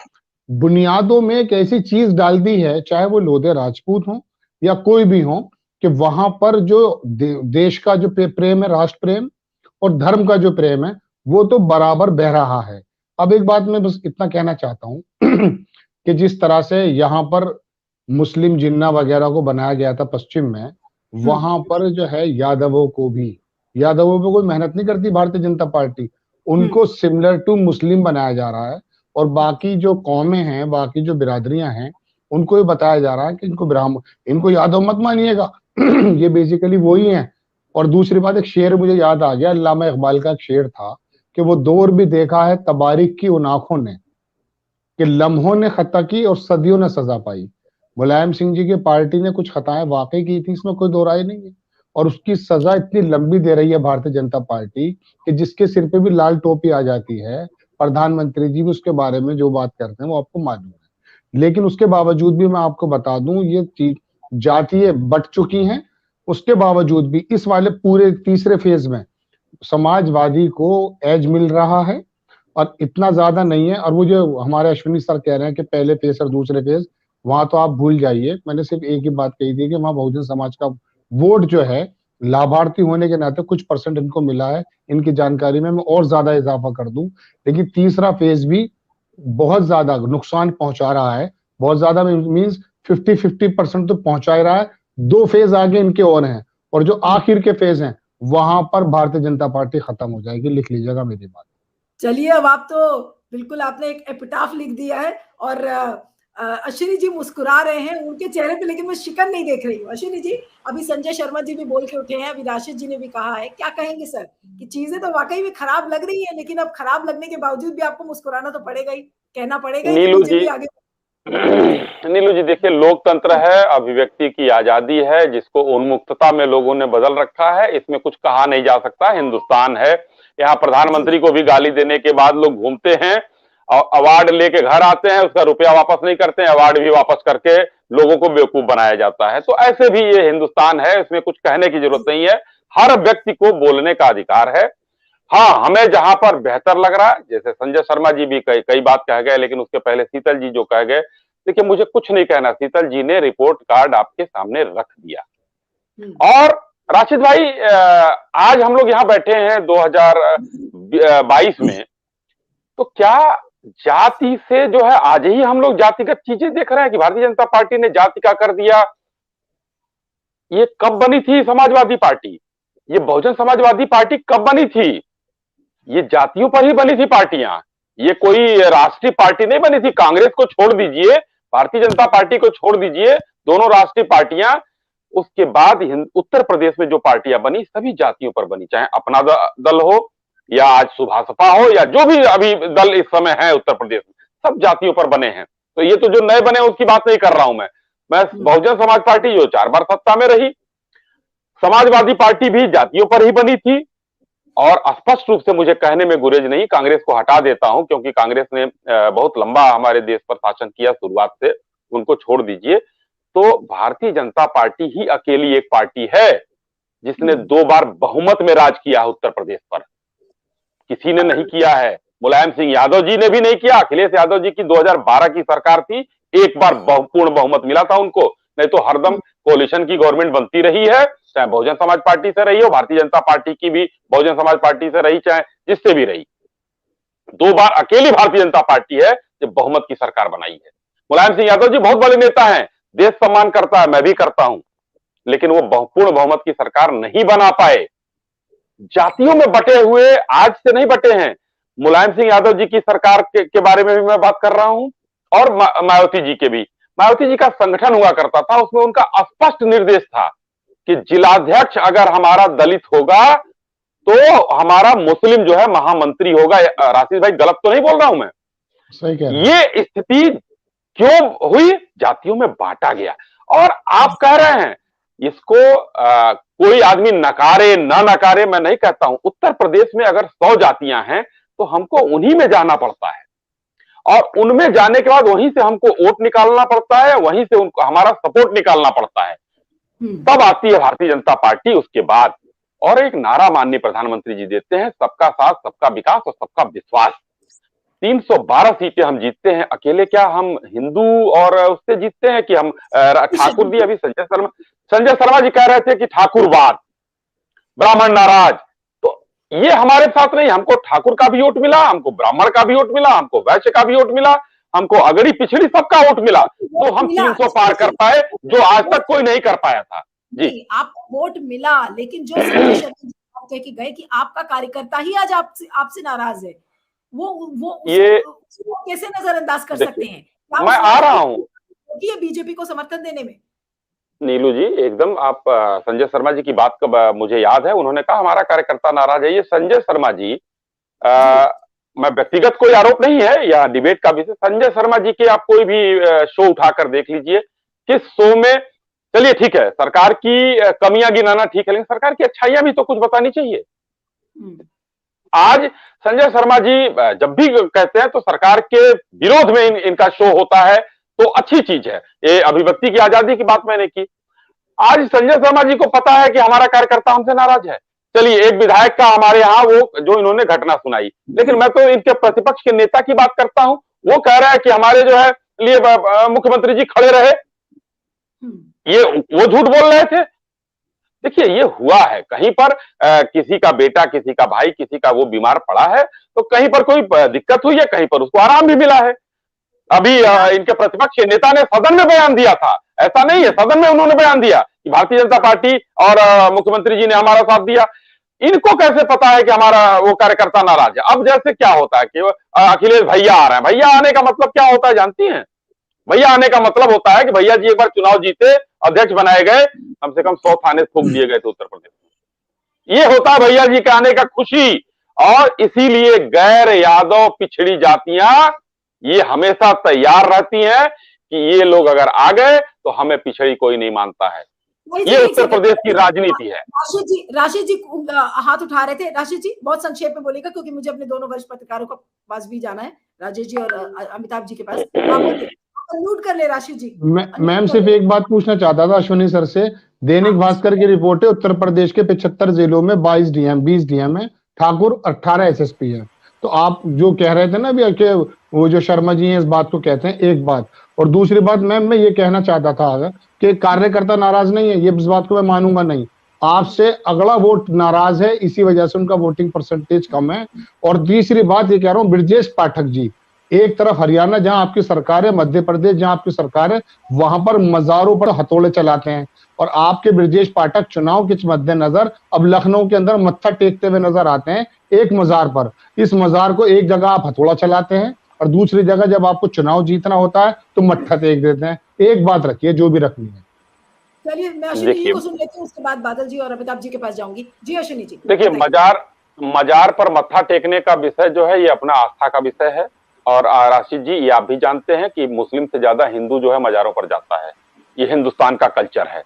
बुनियादों में एक ऐसी चीज डाल दी है, चाहे वो लोधे राजपूत हो या कोई भी हो, कि वहां पर जो देश का जो प्रेम है, राष्ट्र प्रेम और धर्म का जो प्रेम है, वो तो बराबर बह रहा है। अब एक बात मैं बस इतना कहना चाहता हूं कि जिस तरह से यहाँ पर मुस्लिम जिन्ना वगैरह को बनाया गया था पश्चिम में, वहां पर जो है यादवों पे कोई मेहनत नहीं करती भारतीय जनता पार्टी, उनको सिमिलर टू मुस्लिम बनाया जा रहा है। और बाकी जो कौमें हैं, बाकी जो बिरादरियां हैं, उनको ये बताया जा रहा है कि इनको ब्राह्मण, इनको यादव मत मानिएगा, ये बेसिकली वही है। और दूसरी बात, एक शेर मुझे याद आ गया, अल्लामा इकबाल का एक शेर था कि वो दौर भी देखा है तबारीक की उन आंखों ने, कि लम्हों ने खता की और सदियों ने सजा पाई। मुलायम सिंह जी की पार्टी ने कुछ खताएं वाकई की थी, इसमें कोई दो राय नहीं है, और उसकी सजा इतनी लंबी दे रही है भारतीय जनता पार्टी कि जिसके सिर पे भी लाल टोपी आ जाती है, प्रधानमंत्री जी भी उसके बारे में जो बात करते हैं वो आपको मालूम है। लेकिन उसके बावजूद भी मैं आपको बता दूं, ये चीज जातीय बट चुकी हैं, उसके बावजूद भी इस वाले पूरे तीसरे फेज में समाजवादी को एज मिल रहा है, और इतना ज्यादा नहीं है। और वो जो हमारे अश्विनी सर कह रहे हैं कि पहले फेज और दूसरे फेज, वहां तो आप भूल जाइए, मैंने सिर्फ एक ही बात कही थी कि वहां बहुजन समाज का वोट जो है, लाभार्थी होने के नाते कुछ परसेंट इनको मिला है। इनकी जानकारी में मैं और ज्यादा इजाफा कर दूं, लेकिन तीसरा फेज भी बहुत ज्यादा नुकसान पहुंचा रहा है, बहुत ज्यादा मीन्स 50% तो पहुंचा ही रहा है। 2 फेज आगे इनके और हैं, और जो आखिर के फेज हैं वहां पर भारतीय जनता पार्टी खत्म हो जाएगी, लिख लीजिएगा मेरी बात। चलिए, अब आप तो बिल्कुल आपने एक एपिटाफ लिख दिया है, और अश्विनी जी मुस्कुरा रहे हैं उनके चेहरे पे, लेकिन मैं शिकन नहीं देख रही हूँ। अश्विनी जी, अभी संजय शर्मा जी भी बोल के उठे हैं, अभी राशिद जी ने भी कहा है, क्या कहेंगे सर कि चीजें तो वाकई में खराब लग रही है, लेकिन अब खराब लगने के बावजूद भी आपको मुस्कुराना तो पड़ेगा ही, कहना पड़ेगा ही कि मुझे भी आगे। नीलू जी, देखिए, लोकतंत्र है, अभिव्यक्ति की आजादी है, जिसको उन्मुक्तता में लोगों ने बदल रखा है, इसमें कुछ कहा नहीं जा सकता। हिंदुस्तान है, यहाँ प्रधानमंत्री को भी गाली देने के बाद लोग घूमते हैं और अवार्ड लेके घर आते हैं, उसका रुपया वापस नहीं करते हैं, अवार्ड भी वापस करके लोगों को बेवकूफ बनाया जाता है। तो ऐसे भी ये हिंदुस्तान है, इसमें कुछ कहने की जरूरत नहीं है, हर व्यक्ति को बोलने का अधिकार है। हाँ, हमें जहां पर बेहतर लग रहा है, जैसे संजय शर्मा जी भी कई बात कह गए, लेकिन उसके पहले शीतल जी जो कह गए, देखिए मुझे कुछ नहीं कहना, शीतल जी ने रिपोर्ट कार्ड आपके सामने रख दिया। और राशिद भाई, आज हम लोग यहाँ बैठे हैं 2022 में, तो क्या जाति से जो है आज ही हम लोग जातिगत चीजें देख रहे हैं कि भारतीय जनता पार्टी ने जाति का कर दिया? ये कब बनी थी समाजवादी पार्टी? ये बहुजन समाजवादी पार्टी कब बनी थी? ये जातियों पर ही बनी थी पार्टियां, ये कोई राष्ट्रीय पार्टी नहीं बनी थी। कांग्रेस को छोड़ दीजिए, भारतीय जनता पार्टी को छोड़ दीजिए, दोनों राष्ट्रीय पार्टियां, उसके बाद उत्तर प्रदेश में जो पार्टियां बनी सभी जातियों पर बनी, चाहे अपना दल हो या आज सुभासपा हो या जो भी अभी दल इस समय है उत्तर प्रदेश में, सब जातियों पर बने हैं। तो ये तो जो नए बने उसकी बात नहीं कर रहा हूं मैं बहुजन समाज पार्टी जो 4 बार सत्ता में रही, समाजवादी पार्टी भी जातियों पर ही बनी थी। और स्पष्ट रूप से मुझे कहने में गुरेज नहीं, कांग्रेस को हटा देता हूं क्योंकि कांग्रेस ने बहुत लंबा हमारे देश पर शासन किया शुरुआत से, उनको छोड़ दीजिए। तो भारतीय जनता पार्टी ही अकेली एक पार्टी है जिसने 2 बार बहुमत में राज किया है उत्तर प्रदेश पर, किसी ने नहीं किया है। मुलायम सिंह यादव जी ने भी नहीं किया, अखिलेश यादव जी की 2012 की सरकार थी, एक बार पूर्ण बहुमत मिला था उनको, नहीं तो हरदम कोalition की गवर्नमेंट बनती रही है, चाहे बहुजन समाज पार्टी से रही हो, भारतीय जनता पार्टी की भी बहुजन समाज पार्टी से रही, चाहे जिससे भी रही। 2 बार अकेली भारतीय जनता पार्टी है जो बहुमत की सरकार बनाई है। मुलायम सिंह यादव जी बहुत बड़े नेता हैं, देश सम्मान करता है, मैं भी करता हूं, लेकिन वो पूर्ण बहुमत की सरकार नहीं बना पाए। जातियों में बटे हुए आज से नहीं बटे हैं। मुलायम सिंह यादव जी की सरकार के बारे में भी मैं बात कर रहा हूं, और मायावती जी के भी। मायावती जी का संगठन हुआ करता था, उसमें उनका स्पष्ट निर्देश था कि जिलाध्यक्ष अगर हमारा दलित होगा तो हमारा मुस्लिम जो है महामंत्री होगा। राशिद भाई गलत तो नहीं बोल रहा हूं मैं? सही कह रहे हैं। ये स्थिति क्यों हुई? जातियों में बांटा गया। और आप कह रहे हैं इसको कोई आदमी नकारे ना नकारे, मैं नहीं कहता हूं। उत्तर प्रदेश में अगर 100 जातियां हैं तो हमको उन्हीं में जाना पड़ता है, और उनमें जाने के बाद वहीं से हमको वोट निकालना पड़ता है, वहीं से उनको हमारा सपोर्ट निकालना पड़ता है, तब आती है भारतीय जनता पार्टी उसके बाद। और एक नारा माननीय प्रधानमंत्री जी देते हैं, सबका साथ, सबका विकास और सबका विश्वास। 312 सीटें हम जीतते हैं अकेले। क्या हम हिंदू और उससे जीतते हैं कि हम ठाकुर जी, अभी संजय शर्मा जी कह रहे थे कि ठाकुरवाद, ब्राह्मण नाराज, तो ये हमारे साथ नहीं। हमको ठाकुर का भी वोट मिला, हमको ब्राह्मण का भी वोट मिला, हमको वैश्य का भी वोट मिला, हमको अगड़ी पिछड़ी सबका वोट मिला, तो हम 300 पार कर पाए, जो आज तक कोई नहीं कर पाया था। जी, आपको वोट मिला, लेकिन जो संजय शर्मा जी आप कह के गए कि आपका कार्यकर्ता ही आज आपसे नाराज है, वो कैसे नजरअंदाज कर सकते हैं? मैं आ रहा हूं बीजेपी को समर्थन देने में। नीलू जी, एकदम आप संजय शर्मा जी की बात का मुझे याद है, उन्होंने कहा हमारा कार्यकर्ता नाराज है। ये संजय शर्मा जी, मैं व्यक्तिगत कोई आरोप नहीं है या डिबेट का विषय। संजय शर्मा जी के आप कोई भी शो उठाकर देख लीजिए, किस शो में, चलिए ठीक है सरकार की कमियां गिनाना ठीक है, लेकिन सरकार की अच्छाइयां भी तो कुछ बतानी चाहिए। आज संजय शर्मा जी जब भी कहते हैं तो सरकार के विरोध में इनका शो होता है, तो अच्छी चीज है। ये अभिव्यक्ति की आजादी की बात मैंने की। आज संजय शर्मा जी को पता है कि हमारा कार्यकर्ता हमसे नाराज है। चलिए, एक विधायक का हमारे यहाँ वो जो इन्होंने घटना सुनाई, लेकिन मैं तो इनके प्रतिपक्ष के नेता की बात करता हूं। वो कह रहा है कि हमारे जो है लिए मुख्यमंत्री जी खड़े रहे, ये वो झूठ बोल रहे थे। देखिए, ये हुआ है कहीं पर किसी का बेटा, किसी का भाई, किसी का वो बीमार पड़ा है, तो कहीं पर कोई दिक्कत हुई है, कहीं पर उसको आराम भी मिला है। अभी इनके प्रतिपक्ष के नेता ने सदन में बयान दिया था, ऐसा नहीं है, सदन में उन्होंने बयान दिया कि भारतीय जनता पार्टी और मुख्यमंत्री जी ने हमारा साथ दिया। इनको कैसे पता है कि हमारा वो कार्यकर्ता नाराज है? अब जैसे क्या होता है कि अखिलेश भैया आ रहे हैं, भैया आने का मतलब क्या होता है जानती हैं? भैया आने का मतलब होता है कि भैया जी एक बार चुनाव जीते, अध्यक्ष बनाए गए, कम से कम 100 थाने फूंक दिए गए थे उत्तर प्रदेश में। ये होता है भैया जी के आने का खुशी। और इसीलिए गैर यादव पिछड़ी जातियां ये हमेशा तैयार रहती हैं कि ये लोग अगर आ गए तो हमें पिछड़ी कोई नहीं मानता है। ये उत्तर प्रदेश की राजनीति है। राशिद जी हाथ उठा रहे थे। राशिद जी बहुत संक्षेप में बोलेगा, क्योंकि मुझे अपने दोनों वरिष्ठ पत्रकारों के पास भी जाना है, राजेश जी और अमिताभ जी के पास। नोट कर ले राशिद जी। मैम सिर्फ एक बात पूछना चाहता था अश्विनी सर से। दैनिक भास्कर की रिपोर्ट है, उत्तर प्रदेश के 75 जिलों में 22 डीएम 20 डीएम है, ठाकुर 18 एसएसपी है। तो आप जो कह रहे थे ना अभी कि वो जो शर्मा जी हैं इस बात को कहते हैं, एक बात। और दूसरी बात मैम मैं ये कहना चाहता था कि कार्यकर्ता नाराज नहीं है, ये इस बात को मैं मानूंगा नहीं। आपसे अगला वोट नाराज है, इसी वजह से उनका वोटिंग परसेंटेज कम है। और तीसरी बात ये कह रहा हूँ, ब्रजेश पाठक जी, एक तरफ हरियाणा जहां आपकी सरकार है, मध्य प्रदेश जहां आपकी सरकार है, वहां पर मजारों पर हथौड़े चलाते हैं। और आपके ब्रजेश पाठक चुनाव के मद्देनजर अब लखनऊ के अंदर मत्था टेकते हुए नजर आते हैं एक मजार पर। इस मजार को एक जगह आप हथौड़ा चलाते हैं और दूसरी जगह जब आपको चुनाव जीतना होता है तो मत्था टेक देते हैं। एक बात रखिए, जो भी रखनी है। चलिए, मैं अश्विनी जी को सुन लेती हूँ, उसके बाद बादल जी और अमिताभ जी के पास जाऊंगी। जी अश्विनी जी। देखिए, मजार पर मत्था टेकने का विषय जो है ये अपना आस्था का विषय है। और राशिद जी, ये आप भी जानते हैं कि मुस्लिम से ज्यादा हिंदू जो है मजारों पर जाता है। ये हिंदुस्तान का कल्चर है,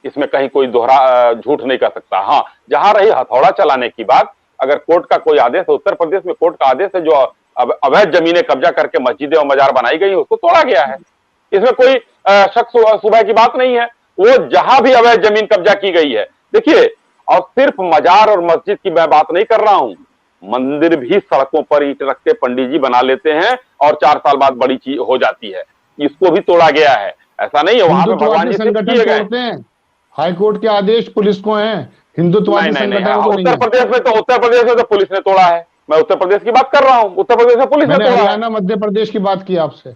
इसमें कहीं कोई दोहरा झूठ नहीं कर सकता। हाँ, जहां रही हथौड़ा चलाने की बात, अगर कोर्ट का कोई आदेश है, उत्तर प्रदेश में कोर्ट का आदेश है, जो अवैध जमीनें कब्जा करके मस्जिदें और मजार बनाई गई उसको तोड़ा गया है। इसमें कोई शक सुबह की बात नहीं है। वो जहां भी अवैध जमीन कब्जा की गई है, देखिए, और सिर्फ मजार और मस्जिद की मैं बात नहीं कर रहा हूं, मंदिर भी सड़कों पर ईंट रख के पंडित जी बना लेते हैं और 4 साल बाद बड़ी चीज हो जाती है। इसको भी तोड़ा गया है। ऐसा नहीं है, वहां पे भगवान जी सिद्ध किए गए। हाई कोर्ट के आदेश पुलिस को हैं, हिंदुत्ववादी संगठनों को नहीं। उत्तर प्रदेश में तो पुलिस ने तोड़ा है। मैं उत्तर प्रदेश की बात कर रहा हूँ, उत्तर प्रदेश में पुलिस ने तोड़ा। हरियाणा मध्य प्रदेश की बात की आपसे।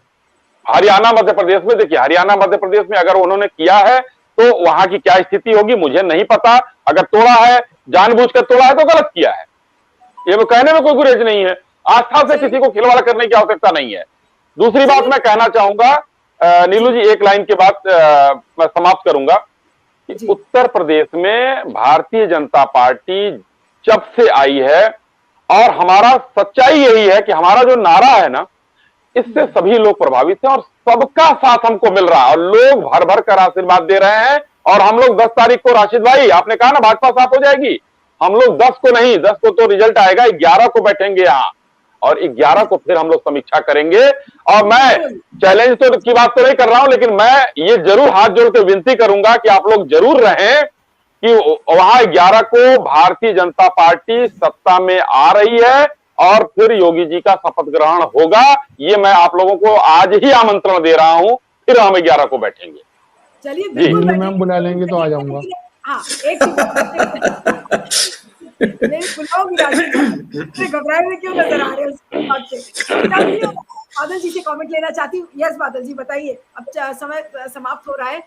हरियाणा मध्य प्रदेश में देखिए, हरियाणा मध्य प्रदेश में अगर उन्होंने किया है तो वहां की क्या स्थिति होगी मुझे नहीं पता। अगर तोड़ा है, जानबूझकर तोड़ा है तो गलत किया है, ये वो कहने में कोई गुरेज नहीं है। आस्था से किसी को खिलवाड़ करने की आवश्यकता नहीं है। दूसरी बात मैं कहना चाहूंगा नीलू जी, एक लाइन के बाद मैं समाप्त करूंगा कि उत्तर प्रदेश में भारतीय जनता पार्टी जब से आई है, और हमारा सच्चाई यही है कि हमारा जो नारा है ना, इससे सभी लोग प्रभावित हैं और सबका साथ हमको मिल रहा है, और लोग भर भर कर आशीर्वाद दे रहे हैं। और हम लोग 10 तारीख को, राशिद भाई आपने कहा ना भाजपा साफ हो जाएगी, हम लोग 10 को नहीं, 10 को तो रिजल्ट आएगा, 11 को बैठेंगे यहाँ और 11 को फिर हम लोग समीक्षा करेंगे। और मैं चैलेंज तो की बात तो नहीं कर रहा हूं, लेकिन मैं ये जरूर हाथ जोड़ के विनती करूंगा कि आप लोग जरूर रहें कि वहां 11 को भारतीय जनता पार्टी सत्ता में आ रही है और फिर योगी जी का शपथ ग्रहण होगा। ये मैं आप लोगों को आज ही आमंत्रण दे रहा हूं, फिर हम 11 को बैठेंगे। चलिए बिल्कुल मैम बुला लेंगे तो आ जाऊंगा। हाँ, एक घबराए हुए क्यों नजर आ रहे हैं? बादल जी से कमेंट लेना चाहती हूँ। यस बादल जी बताइए, अब समय समाप्त हो रहा है।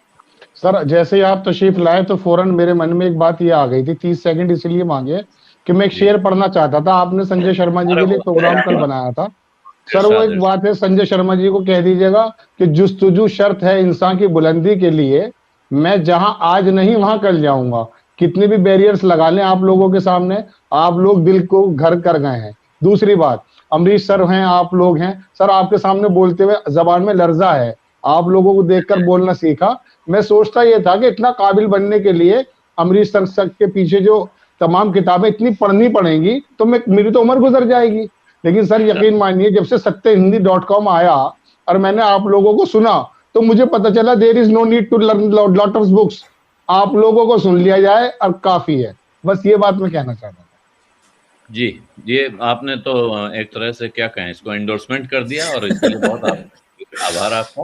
सर जैसे ही आप तशरीफ लाए तो फौरन मेरे मन में एक बात ये आ गई थी, 30 सेकंड इसलिए मांगे कि मैं एक शेर पढ़ना चाहता था। आपने संजय शर्मा जी के लिए प्रोग्राम कल बनाया था सर, वो एक बात है, संजय शर्मा जी को कह दीजिएगा कि जुस्तजू शर्त है इंसान की बुलंदी के लिए, मैं जहां आज नहीं वहां कल जाऊंगा। कितने भी बैरियर्स लगा लें आप लोगों के सामने, आप लोग दिल को घर कर गए हैं। दूसरी बात, अमरीश सर हैं, आप लोग हैं सर, आपके सामने बोलते हुए जबान में लर्जा है, आप लोगों को देखकर बोलना सीखा। मैं सोचता ये था कि इतना काबिल बनने के लिए अमरीश सर के पीछे जो तमाम किताबें इतनी पढ़नी पड़ेंगी तो मेरी तो उम्र गुजर जाएगी। लेकिन सर यकीन मानिए, जब से satyahindi.com आया और मैंने आप लोगों को सुना तो मुझे पता चला there is no need to learn lot of books, आप लोगों को सुन लिया जाए और काफी है। बस ये बात मैं कहना चाहता था। जी, ये आपने तो एक तरह से क्या कहें, इसको एंडोर्समेंट कर दिया और इसके लिए बहुत आभार आपका।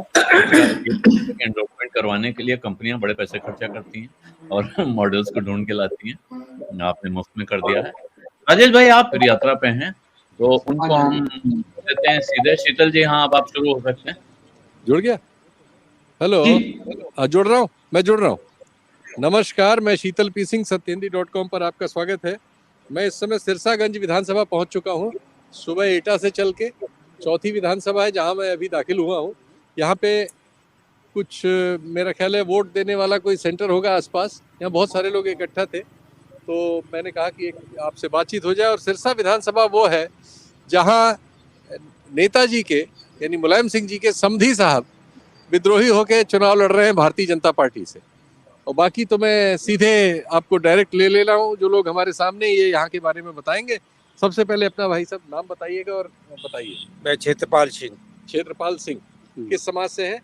एंडोर्समेंट करवाने के लिए कंपनियां बड़े पैसे खर्चा करती हैं और मॉडल्स को ढूंढ के लाती हैं, आपने मुफ्त में कर दिया है। राजेश भाई आप फिर यात्रा पे हैं तो उनको हम देते हैं सीधे। शीतल जी हाँ, अब आप शुरू हो सकते हैं। जुड़ गया? हेलो, जुड़ रहा हूँ, मैं जुड़ रहा हूँ। नमस्कार, मैं शीतल पी सिंह, satyahindi.com पर आपका स्वागत है। मैं इस समय सिरसागंज विधानसभा पहुंच चुका हूं। सुबह एटा से चल के चौथी विधानसभा है जहां मैं अभी दाखिल हुआ हूं। यहाँ पे कुछ मेरा ख्याल है वोट देने वाला कोई सेंटर होगा आसपास। यहाँ बहुत सारे लोग इकट्ठा थे तो मैंने कहा कि आपसे बातचीत हो जाए। और सिरसा विधानसभा वो है जहाँ नेताजी के यानी मुलायम सिंह जी के समधी साहब विद्रोही होकर चुनाव लड़ रहे हैं भारतीय जनता पार्टी से। और बाकी तो मैं सीधे आपको डायरेक्ट ले रहा हूँ, जो लोग हमारे सामने ये यहाँ के बारे में बताएंगे। सबसे पहले अपना भाई साहब नाम बताइएगा और बताइए। मैं क्षेत्रपाल सिंह। क्षेत्रपाल सिंह किस समाज से है?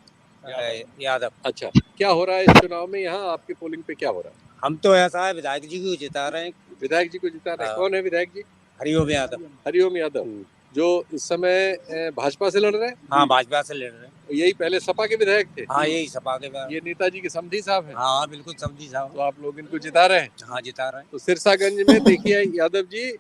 यादव। अच्छा, क्या हो रहा है इस चुनाव में, यहाँ आपके पोलिंग पे क्या हो रहा है? हम तो ऐसा है विधायक जी को जिता रहे हैं। विधायक जी को जिता रहे हैं। कौन है विधायक जी? हरिओम यादव। हरिओम यादव जो इस समय भाजपा से लड़ रहे हैं? हाँ, भाजपा से लड़ रहे हैं। यही पहले सपा के विधायक थे? हाँ, यही सपा के। ये नेताजी के समधी साहब हैं? हाँ बिल्कुल समधी साहब। तो आप लोग इनको जिता रहे हैं? हाँ जिता रहे हैं। तो सिरसागंज में देखिए यादव जी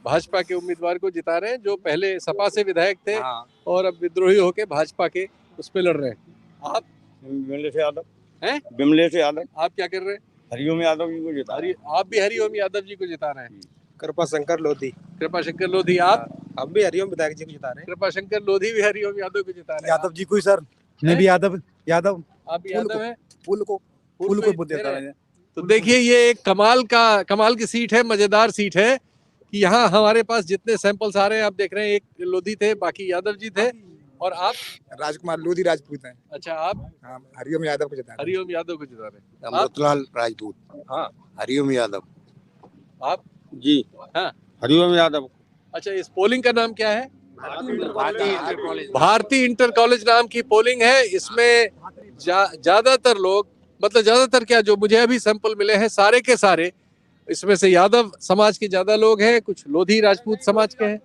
भाजपा के उम्मीदवार को जिता रहे हैं जो पहले सपा से विधायक थे। हाँ। और अब विद्रोही होके भाजपा के उस पे लड़ रहे हैं। आप? विमलेश यादव हैं? विमलेश यादव। आप क्या कर रहे हैं? हरिओम यादव जी को जिता। आप भी हरिओम यादव जी को जिता रहे हैं? कृपा शंकर लोधी। कृपा शंकर लोधी। आप? हम भी हरिओम विधायक जी को जिता रहे हैं। कृपा शंकर लोधी भी हरिओम यादव को जिता रहे हैं? यादव जी को ही सर। मैं भी यादव। आप भी यादव हैं? फूल को जिता रहे हैं। तो देखिए ये एक कमाल की सीट है, मजेदार सीट है कि यहाँ हमारे पास जितने सैंपल्स आ रहे हैं आप देख रहे हैं, एक लोधी थे, बाकी यादव जी थे। और आप? राजकुमार लोधी राजपूत हैं। अच्छा, आप? हाँ, हरिओम यादव को जिता रहे हैं। हरिओम यादव को जिता रहे हैं। अमृतलाल राजपूत। हाँ। हरिओम यादव। आप? जी हाँ, हरिओम यादव। अच्छा, इस पोलिंग का नाम क्या है? भारतीय इंटर कॉलेज नाम की पोलिंग है। इसमें ज्यादातर लोग, मतलब ज्यादातर क्या, जो मुझे अभी सैंपल मिले हैं सारे के सारे, इसमें से यादव समाज के ज्यादा लोग हैं, कुछ लोधी राजपूत समाज के हैं।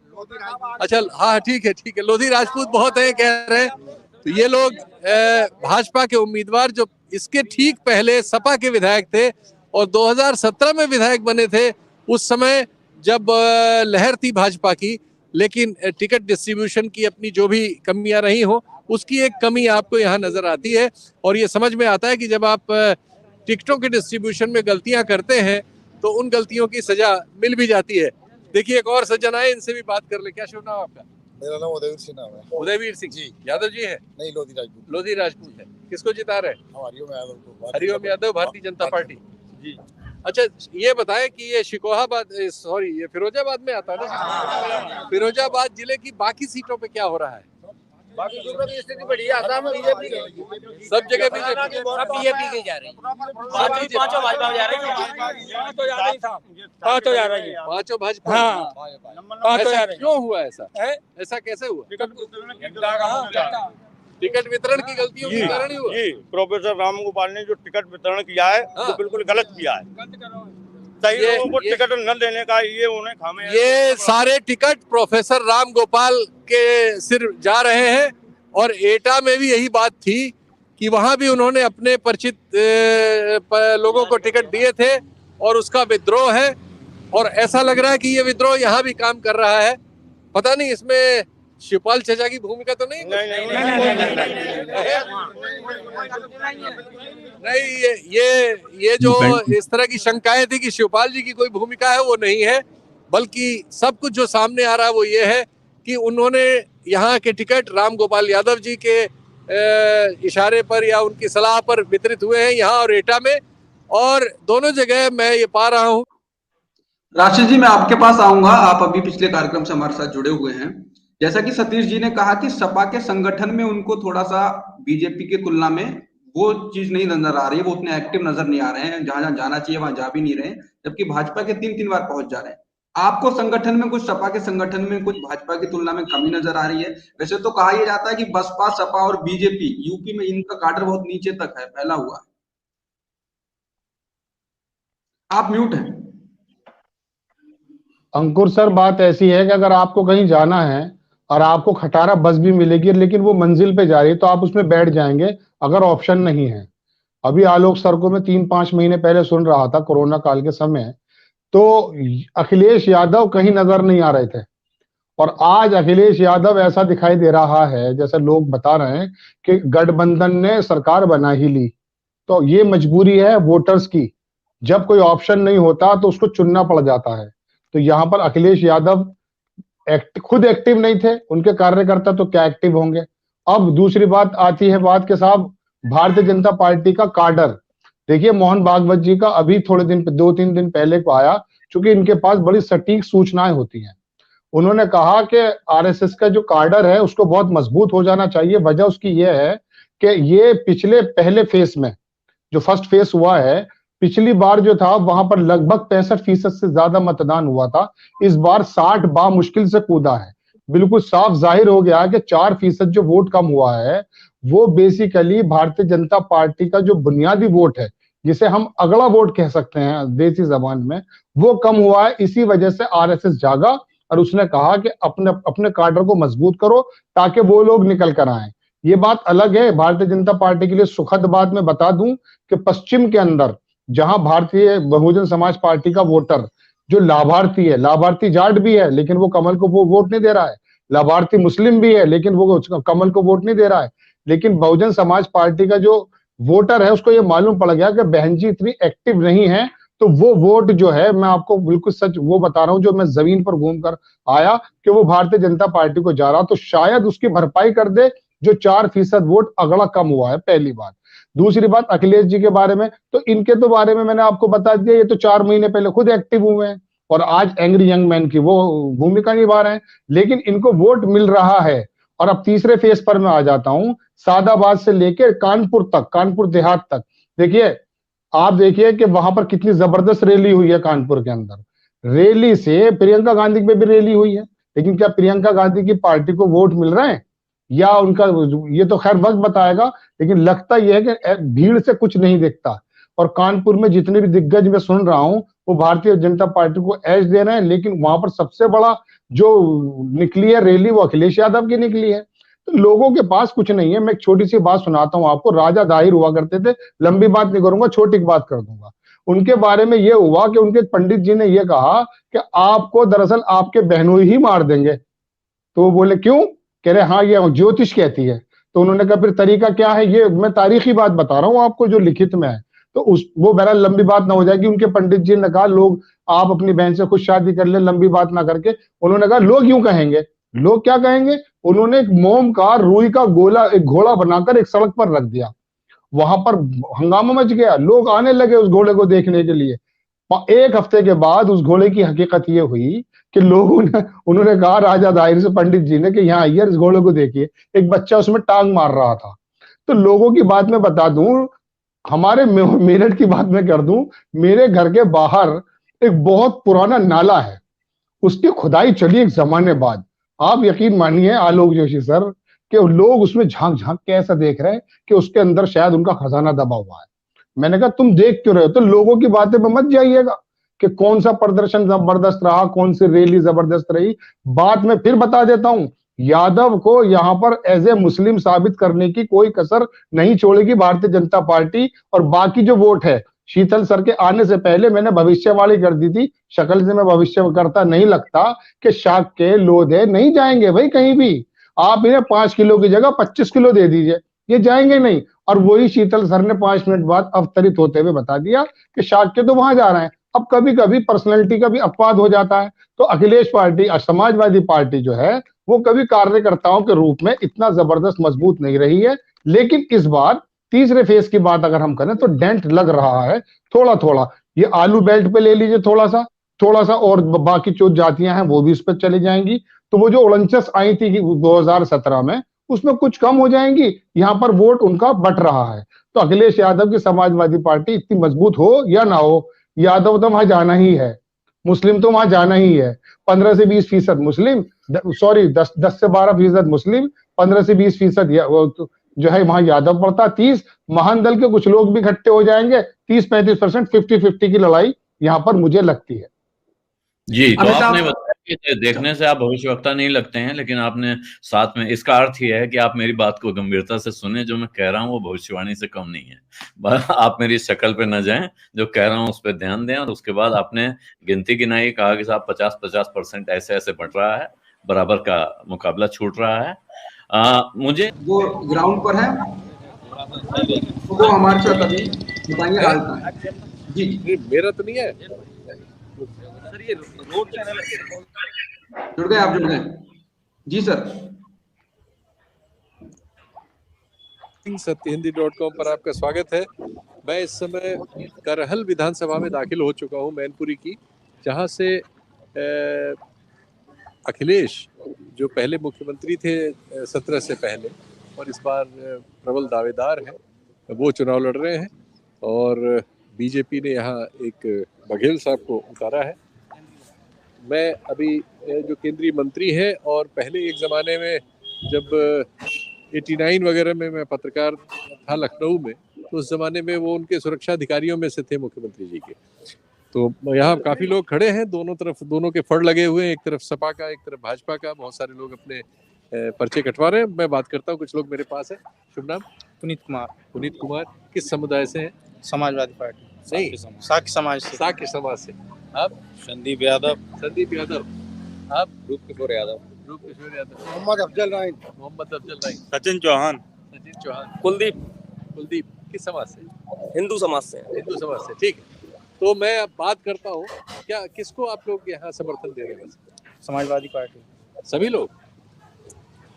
अच्छा हाँ, ठीक है, लोधी राजपूत बहुत है कह रहे हैं। तो ये लोग भाजपा के उम्मीदवार जो इसके ठीक पहले सपा के विधायक थे और 2017 में विधायक बने थे, उस समय जब लहर थी भाजपा की, लेकिन टिकट डिस्ट्रीब्यूशन की अपनी जो भी कमियां रही हो, उसकी एक कमी आपको यहाँ नजर आती है। और ये समझ में आता है कि जब आप टिकटों के डिस्ट्रीब्यूशन में गलतियां करते हैं तो उन गलतियों की सजा मिल भी जाती है। देखिए एक और सज्जन आए, इनसे भी बात कर ले। क्या शुभ नाम आपका? मेरा नाम उदयवीर सिंह नाम है। उदयवीर सिंह जी यादव जी है? नहीं, लोधी राजपूत। लोधी राजपूत है। किसको जिता रहे? हरिओम यादव को। हरिओम यादव, भारतीय जनता पार्टी जी। अच्छा ये बताएं कि ये ये फिरोजाबाद में आता है ना, फिरोजाबाद जिले की बाकी सीटों पे क्या हो रहा है? बाकी सूत्रों की स्थिति बढ़िया है। असम में बीजेपी सब जगह बीजेपी की जा रही है। पांचों भाजपा जा रही है। पांचों जा रही है। पांचों भाजपा। हाँ, ऐसा क्यों हुआ? ऐसा कैसे हुआ? टिकट वितरण की गलतियों के कारण ही हुआ। प्रोफेसर राम गोपाल ने जो टिकट वितरण किया है वो बिल्कुल गलत किया है। सही लोगों को टिकट न देने का ये उन्हें खामे। ये सारे टिकट प्रोफेसर राम गोपाल के सिर जा रहे हैं। और एटा में भी यही बात थी कि वहां भी उन्होंने अपने परिचित लोगों को टिकट दिए थे और उसका विद्रोह है। और ऐसा लग रहा है कि ये विद्रोह यहाँ भी काम कर रहा है। पता नहीं इसमें शिवपाल चचा की भूमिका तो नहीं? नहीं, ये जो इस तरह की शंकाएं थी कि शिवपाल जी की कोई भूमिका है, वो नहीं है। बल्कि सब कुछ जो सामने आ रहा है वो ये है कि उन्होंने यहाँ के टिकट राम गोपाल यादव जी के इशारे पर या उनकी सलाह पर वितरित हुए हैं यहाँ और एटा में। और दोनों जगह मैं ये पा रहा हूँ। राशिद जी, मैं आपके पास आऊंगा। आप अभी पिछले कार्यक्रम से हमारे साथ जुड़े हुए हैं। जैसा कि सतीश जी ने कहा कि सपा के संगठन में उनको थोड़ा सा बीजेपी की तुलना में वो चीज नहीं नजर आ रही है, वो उतने एक्टिव नजर नहीं आ रहे हैं। जहां जहां जाना चाहिए वहां जा भी नहीं रहे, जबकि भाजपा के 3-3 बार पहुंच जा रहे हैं। आपको संगठन में कुछ, सपा के संगठन में कुछ भाजपा की तुलना में कमी नजर आ रही है? वैसे तो कहा यह जाता है कि बसपा, सपा और बीजेपी यूपी में इनका काडर बहुत नीचे तक है, फैला हुआ है। आप म्यूट हैं। अंकुर सर, बात ऐसी है कि अगर आपको कहीं जाना है और आपको खटारा बस भी मिलेगी लेकिन वो मंजिल पे जा रही है तो आप उसमें बैठ जाएंगे अगर ऑप्शन नहीं है। अभी आलोक सर को मैं 3-5 महीने पहले सुन रहा था कोरोना काल के समय, तो अखिलेश यादव कहीं नजर नहीं आ रहे थे। और आज अखिलेश यादव ऐसा दिखाई दे रहा है जैसे लोग बता रहे हैं कि गठबंधन ने सरकार बना ही ली। तो ये मजबूरी है वोटर्स की, जब कोई ऑप्शन नहीं होता तो उसको चुनना पड़ जाता है। तो यहाँ पर अखिलेश यादव खुद एक्टिव नहीं थे, उनके कार्यकर्ता तो क्या एक्टिव होंगे। अब दूसरी बात आती है बात के साहब, भारतीय जनता पार्टी का काडर देखिए, मोहन भागवत जी का अभी थोड़े दिन 2-3 दिन पहले को आया, चूंकि इनके पास बड़ी सटीक सूचनाएं होती हैं। उन्होंने कहा कि आरएसएस का जो काडर है उसको बहुत मजबूत हो जाना चाहिए। वजह उसकी ये है कि ये पिछले पहले फेस में जो फर्स्ट फेस हुआ है, पिछली बार जो था वहां पर लगभग 65% से ज्यादा मतदान हुआ था। इस बार 60 मुश्किल से कूदा है। बिल्कुल साफ जाहिर हो गया कि 4% जो वोट कम हुआ है वो बेसिकली भारतीय जनता पार्टी का जो बुनियादी वोट है, जिसे हम अगला वोट कह सकते हैं देसी जबान में, वो कम हुआ है। इसी वजह से आरएसएस जागा और उसने कहा कि अपने अपने काडर को मजबूत करो ताकि वो लोग निकल कर आए। ये बात अलग है। भारतीय जनता पार्टी के लिए सुखद बात मैं बता दूं कि पश्चिम के अंदर जहां भारतीय बहुजन समाज पार्टी का वोटर जो लाभार्थी है, लाभार्थी जाट भी है लेकिन वो कमल को वो वोट नहीं दे रहा है, लाभार्थी मुस्लिम भी है लेकिन वो कमल को वोट नहीं दे रहा है, लेकिन बहुजन समाज पार्टी का जो वोटर है उसको ये मालूम पड़ गया कि बहन जी इतनी एक्टिव नहीं है, तो वो वोट जो है, मैं आपको बिल्कुल सच वो बता रहा हूं जो मैं जमीन पर घूम कर आया, कि वो भारतीय जनता पार्टी को जा रहा, तो शायद उसकी भरपाई कर दे जो 4% वोट अगला कम हुआ है। पहली बात। दूसरी बात अखिलेश जी के बारे में, तो इनके तो बारे में मैंने आपको बता दिया, ये तो 4 महीने पहले खुद एक्टिव हुए हैं और आज एंग्री यंग मैन की वो भूमिका निभा रहे हैं, लेकिन इनको वोट मिल रहा है। और अब तीसरे फेज पर मैं आ जाता हूं, सादाबाद से लेकर कानपुर तक, कानपुर देहात तक। देखिए, आप देखिए कि वहां पर कितनी जबरदस्त रैली हुई है कानपुर के अंदर। रैली से प्रियंका गांधी पे भी रैली हुई है, लेकिन क्या प्रियंका गांधी की पार्टी को वोट मिल रहे हैं या उनका, ये तो खैर वक्त बताएगा, लेकिन लगता यह है कि भीड़ से कुछ नहीं दिखता। और कानपुर में जितने भी दिग्गज मैं सुन रहा हूं वो भारतीय जनता पार्टी को एज दे रहे हैं, लेकिन वहां पर सबसे बड़ा जो निकली है रैली वो अखिलेश यादव की निकली है। लोगों के पास कुछ नहीं है। मैं एक छोटी सी बात सुनाता हूँ आपको। राजा दाहिर हुआ करते थे, लंबी बात नहीं करूंगा, छोटी बात कर दूंगा। उनके बारे में यह हुआ कि उनके पंडित जी ने यह कहा कि आपको दरअसल आपके बहनोई ही मार देंगे। तो वो बोले क्यों? कह रहे हाँ ये ज्योतिष कहती है। तो उन्होंने कहा फिर तरीका क्या है? ये मैं तारीखी बात बता रहा हूँ आपको जो लिखित में है। तो वो बहरहाल लंबी बात ना हो जाएगी। उनके पंडित जी ने कहा लोग आप अपनी बहन से खुद शादी कर ले, लंबी बात ना करके। उन्होंने कहा लोग यूं कहेंगे। लोग क्या कहेंगे? उन्होंने एक मोम का रुई का गोला, एक घोड़ा बनाकर एक सड़क पर रख दिया। वहां पर हंगामा मच गया, लोग आने लगे उस घोड़े को देखने के लिए। 1 हफ्ते के बाद उस घोड़े की हकीकत ये हुई कि लोगों ने, उन्होंने कहा राजा दाहिर से पंडित जी ने कि यहाँ आइए इस घोड़े को देखिए, एक बच्चा उसमें टांग मार रहा था। तो लोगों की बात मैं बता दूं, हमारे मेरठ की बात मैं कर दूं, मेरे घर के बाहर एक बहुत पुराना नाला है, उसकी खुदाई चली एक जमाने बाद। आप यकीन मानिए आलोक जोशी सर कि लोग उसमें झांक झांक के ऐसा देख रहे हैं कि उसके अंदर शायद उनका खजाना दबा हुआ है। मैंने कहा तुम देख क्यों रहे हो? तो लोगों की बातें में मत जाइएगा कि कौन सा प्रदर्शन जबरदस्त रहा, कौन सी रैली जबरदस्त रही। बात मैं फिर बता देता हूं, यादव को यहां पर एज ए मुस्लिम साबित करने की कोई कसर नहीं छोड़ेगी भारतीय जनता पार्टी। और बाकी जो वोट है, शीतल सर के आने से पहले मैंने भविष्यवाणी कर दी थी, शक्ल से मैं भविष्य करता नहीं लगता, कि शाक्य लोधे नहीं जाएंगे भाई कहीं भी। आप इन्हें 5 किलो की जगह 25 किलो दे दीजिए, ये जाएंगे नहीं। और वही शीतल सर ने 5 मिनट बाद अवतरित होते हुए बता दिया कि शाक्य तो वहां जा रहे हैं। अब कभी कभी पर्सनैलिटी का भी अपवाद हो जाता है। तो अखिलेश पार्टी, समाजवादी पार्टी जो है वो कभी कार्यकर्ताओं के रूप में इतना जबरदस्त मजबूत नहीं रही है। लेकिन इस बार तीसरे फेज की बात अगर हम करें तो डेंट लग रहा है थोड़ा थोड़ा। ये आलू बेल्ट पे ले लीजिए थोड़ा सा, और बाकी जो जातियां हैं वो भी इस पर चली जाएंगी। तो वो जो उलंचस आई थी 2017 में, उसमें कुछ कम हो जाएंगी। यहां पर वोट उनका बट रहा है। तो अखिलेश यादव की समाजवादी पार्टी इतनी मजबूत हो या ना हो, यादव तो वहां जाना ही है, मुस्लिम तो वहां जाना ही है। 15 से 20% मुस्लिम, सॉरी 10 से 12% मुस्लिम, 15 से 20% जो है वहां यादव पड़ता। 30 महान दल के कुछ लोग भी इकट्ठे हो जाएंगे। 30-35% 50-50 की लड़ाई यहां पर मुझे लगती है। जी, तो आपने बताया कि देखने से आप भविष्यवक्ता नहीं लगते हैं, लेकिन आपने साथ में, इसका अर्थ यह है कि आप मेरी बात को गंभीरता से सुने। जो मैं कह रहा हूँ वो भविष्यवाणी से कम नहीं है। आप मेरी शक्ल पे न जाएं, जो कह रहा हूँ उस पर ध्यान दें। और उसके बाद आपने गिनती गिनाई, कहा कि साहब 50-50% ऐसे ऐसे बढ़ रहा है, बराबर का मुकाबला छूट रहा है। मुझे वो ग्राउंड पर है, वो हमारे साथ अभी बताएंगे हाल का। जी मेरा तो नहीं है सर, ये रोड चैनल जुड़ गए, आप जुड़ गए। जी सर। सत्यहिंदी.com पर आपका स्वागत है। मैं इस समय करहल विधानसभा में दाखिल हो चुका हूं, मैनपुरी की, जहां से अखिलेश जो पहले मुख्यमंत्री थे 17 से पहले और इस बार प्रबल दावेदार हैं, वो चुनाव लड़ रहे हैं। और बीजेपी ने यहाँ एक बघेल साहब को उतारा है। मैं अभी जो केंद्रीय मंत्री हैं, और पहले एक ज़माने में जब 89 वगैरह में मैं पत्रकार था लखनऊ में, तो उस ज़माने में वो उनके सुरक्षा अधिकारियों में से थे मुख्यमंत्री जी के। तो यहाँ काफ़ी लोग खड़े हैं, दोनों तरफ, दोनों के फड़ लगे हुए हैं, एक तरफ सपा का, एक तरफ भाजपा का। बहुत सारे लोग अपने पर्चे कटवा रहे हैं। मैं बात करता हूँ, कुछ लोग मेरे पास है। शुभ नाम? पुनीत कुमार। पुनीत कुमार किस समुदाय से हैं? समाजवादी पार्टी। नहीं, साक्य समाज से। साक्य समाज से। आप? संदीप यादव। संदीप यादव। आप? रूपकिशोर यादव। रूपकिशोर यादव। मोहम्मद अफजल राइन। मोहम्मद अफजल राइन। सचिन चौहान। सचिन चौहान। कुलदीप। कुलदीप किस समाज से? हिंदू समाज से। हिंदू समाज से, ठीक है। तो मैं अब बात करता हूँ, क्या किसको आप लोग यहाँ समर्थन दे रहे हैं? समाजवादी पार्टी। सभी लोग?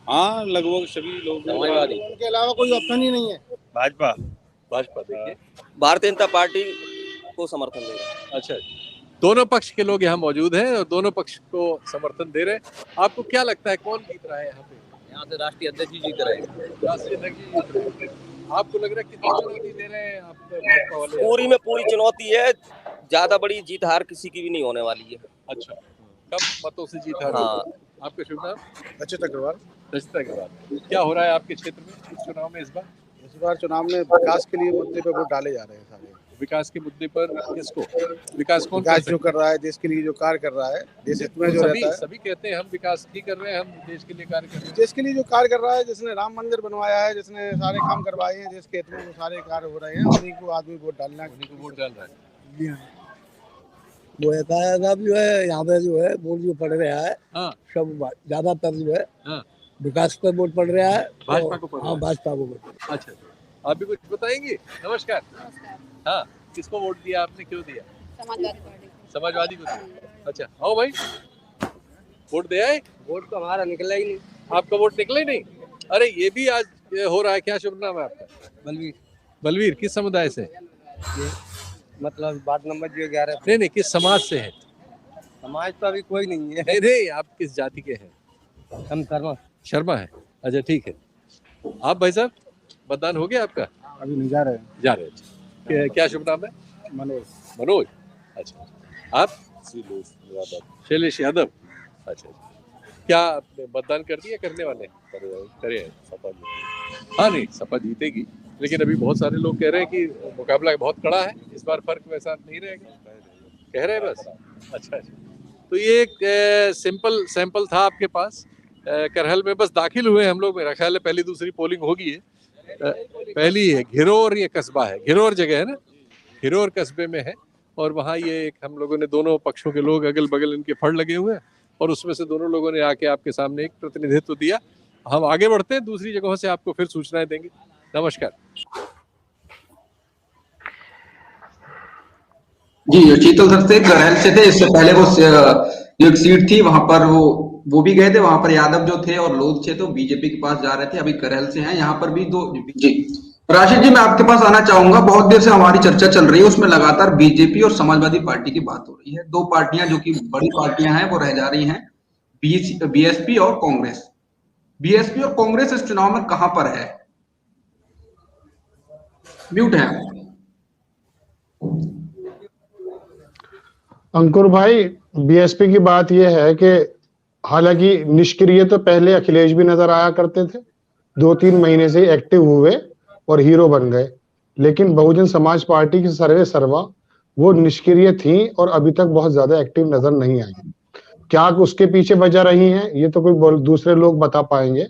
हाँ, लगभग सभी लोग समाजवादी। उनके अलावा कोई ऑप्शन ही नहीं है। भाजपा। भाजपा। देखिए, भारतीय जनता पार्टी को समर्थन दे रहे हैं। अच्छा, दोनों पक्ष के लोग यहाँ मौजूद हैं और दोनों पक्ष को समर्थन दे रहे हैं। आपको क्या लगता है कौन जीत रहा है यहाँ पे? यहाँ से राष्ट्रीय अध्यक्ष जी जीत रहे हैं। राष्ट्रीय अध्यक्ष जी जीत रहे हैं। आपको लग रहा है कितनी चुनौती दे रहे हैं आप भाजपा वाले? पूरी में पूरी चुनौती है, ज्यादा बड़ी जीत हार किसी की भी नहीं होने वाली है। अच्छा, कम मतों से जीत हार? हाँ। आपका शुभ नाम? रचित अग्रवाल। रचित अग्रवाल। क्या हो रहा है आपके क्षेत्र में इस चुनाव में? इस बार चुनाव में विकास के लिए मुद्दे पे वोट डाले जा रहे हैं सारे। विकास के मुद्दे पर किसको? विकास कौन विकास जो कर रहा है, देश के लिए जो कार्य कर रहा है, देश हित में जो रहता है। सभी कहते हैं हम विकास ही कर रहे हैं, हम देश के लिए कार्य कर रहे हैं। देश के लिए जो कार्य कर रहा है, जिसने राम मंदिर बनवाया है, जिसने सारे काम करवाए हैं देश के हित में, वो सारे कार्य हो रहे हैं, उन्हीं को आदमी वोट डालना है, उन्हीं को वोट डाल रहा है। वो ऐसा जो है यहाँ पे जो है वोट जो पड़ रहा है, सब ज्यादातर जो है विकास पर वोट पड़ रहा है, भाजपा को पड़ रहा है। भाजपा को वोट। अच्छा, आप भी कुछ बताएंगे? नमस्कार। हाँ, किसको वोट दिया आपने, क्यों दिया? समाजवादी पार्टी। समाजवादी को दिया। अच्छा, आओ भाई, वोट दे आए? वोट तो हमारा निकला ही नहीं। आपका वोट निकला ही नहीं? अरे ये भी आज हो रहा है। क्या शुभ नाम है आपका? बलवीर। बलवीर, किस समुदाय से? मतलब वार्ड नंबर 11। नहीं, किस समाज से है? समाज तो अभी कोई नहीं है। नहीं, आप किस जाति के हैं? हम शर्मा है। अच्छा, ठीक है। आप भाई साहब, मतदान हो गया आपका? अभी नहीं जा रहे हैं। जा रहे हैं। क्या शुभ नाम है? मनोज। अच्छा, आप? शैलेश यादव। अच्छा, क्या आपने मतदान कर दिया, करने वाले? करे हैं। सपा। हाँ, नहीं, सपा जीतेगी, लेकिन अभी बहुत सारे लोग कह रहे हैं कि मुकाबला बहुत कड़ा है, इस बार फर्क वैसा नहीं रहेगा, कह रहे हैं बस। अच्छा, तो ये एक सिंपल सैंपल था आपके पास। करहल में बस दाखिल हुए हम लोग, मेरा ख्याल है पहली दूसरी पोलिंग होगी है। पहली है घिरोर, ये कस्बा है, घिरोर जगह है ना, घिरोर कस्बे में है। और वहाँ ये एक हम लोगों ने, दोनों पक्षों के लोग अगल बगल इनके फड़ लगे हुए हैं, और उसमें से दोनों लोगों ने आके आपके सामने एक प्रतिनिधित्व दिया। हम आगे बढ़ते हैं, दूसरी जगहों से आपको फिर सूचनाएं देंगे। नमस्कार जी। शीतल सर से करहल से थे, इससे पहले वो जो एक सीट थी वहां पर वो भी गए थे, वहां पर यादव जो थे और लोग थे तो बीजेपी के पास जा रहे थे। अभी करहल से हैं, यहाँ पर भी दो। जी राशिद जी, मैं आपके पास आना चाहूंगा। बहुत देर से हमारी चर्चा चल रही है, उसमें लगातार बीजेपी और समाजवादी पार्टी की बात हो रही है। दो पार्टियां जो कि बड़ी पार्टियां हैं वो रह जा रही हैं, बीएसपी और कांग्रेस। बीएसपी और कांग्रेस इस चुनाव में कहां पर है? म्यूट है अंकुर भाई। बीएसपी की बात यह है कि हालांकि निष्क्रिय तो पहले अखिलेश भी नजर आया करते थे, 2-3 महीने से एक्टिव हुए और हीरो बन गए, लेकिन बहुजन समाज पार्टी की सर्वे सर्वा वो निष्क्रिय थी और अभी तक बहुत ज्यादा एक्टिव नजर नहीं आई। क्या उसके पीछे वजह रही है, ये तो कोई दूसरे लोग बता पाएंगे।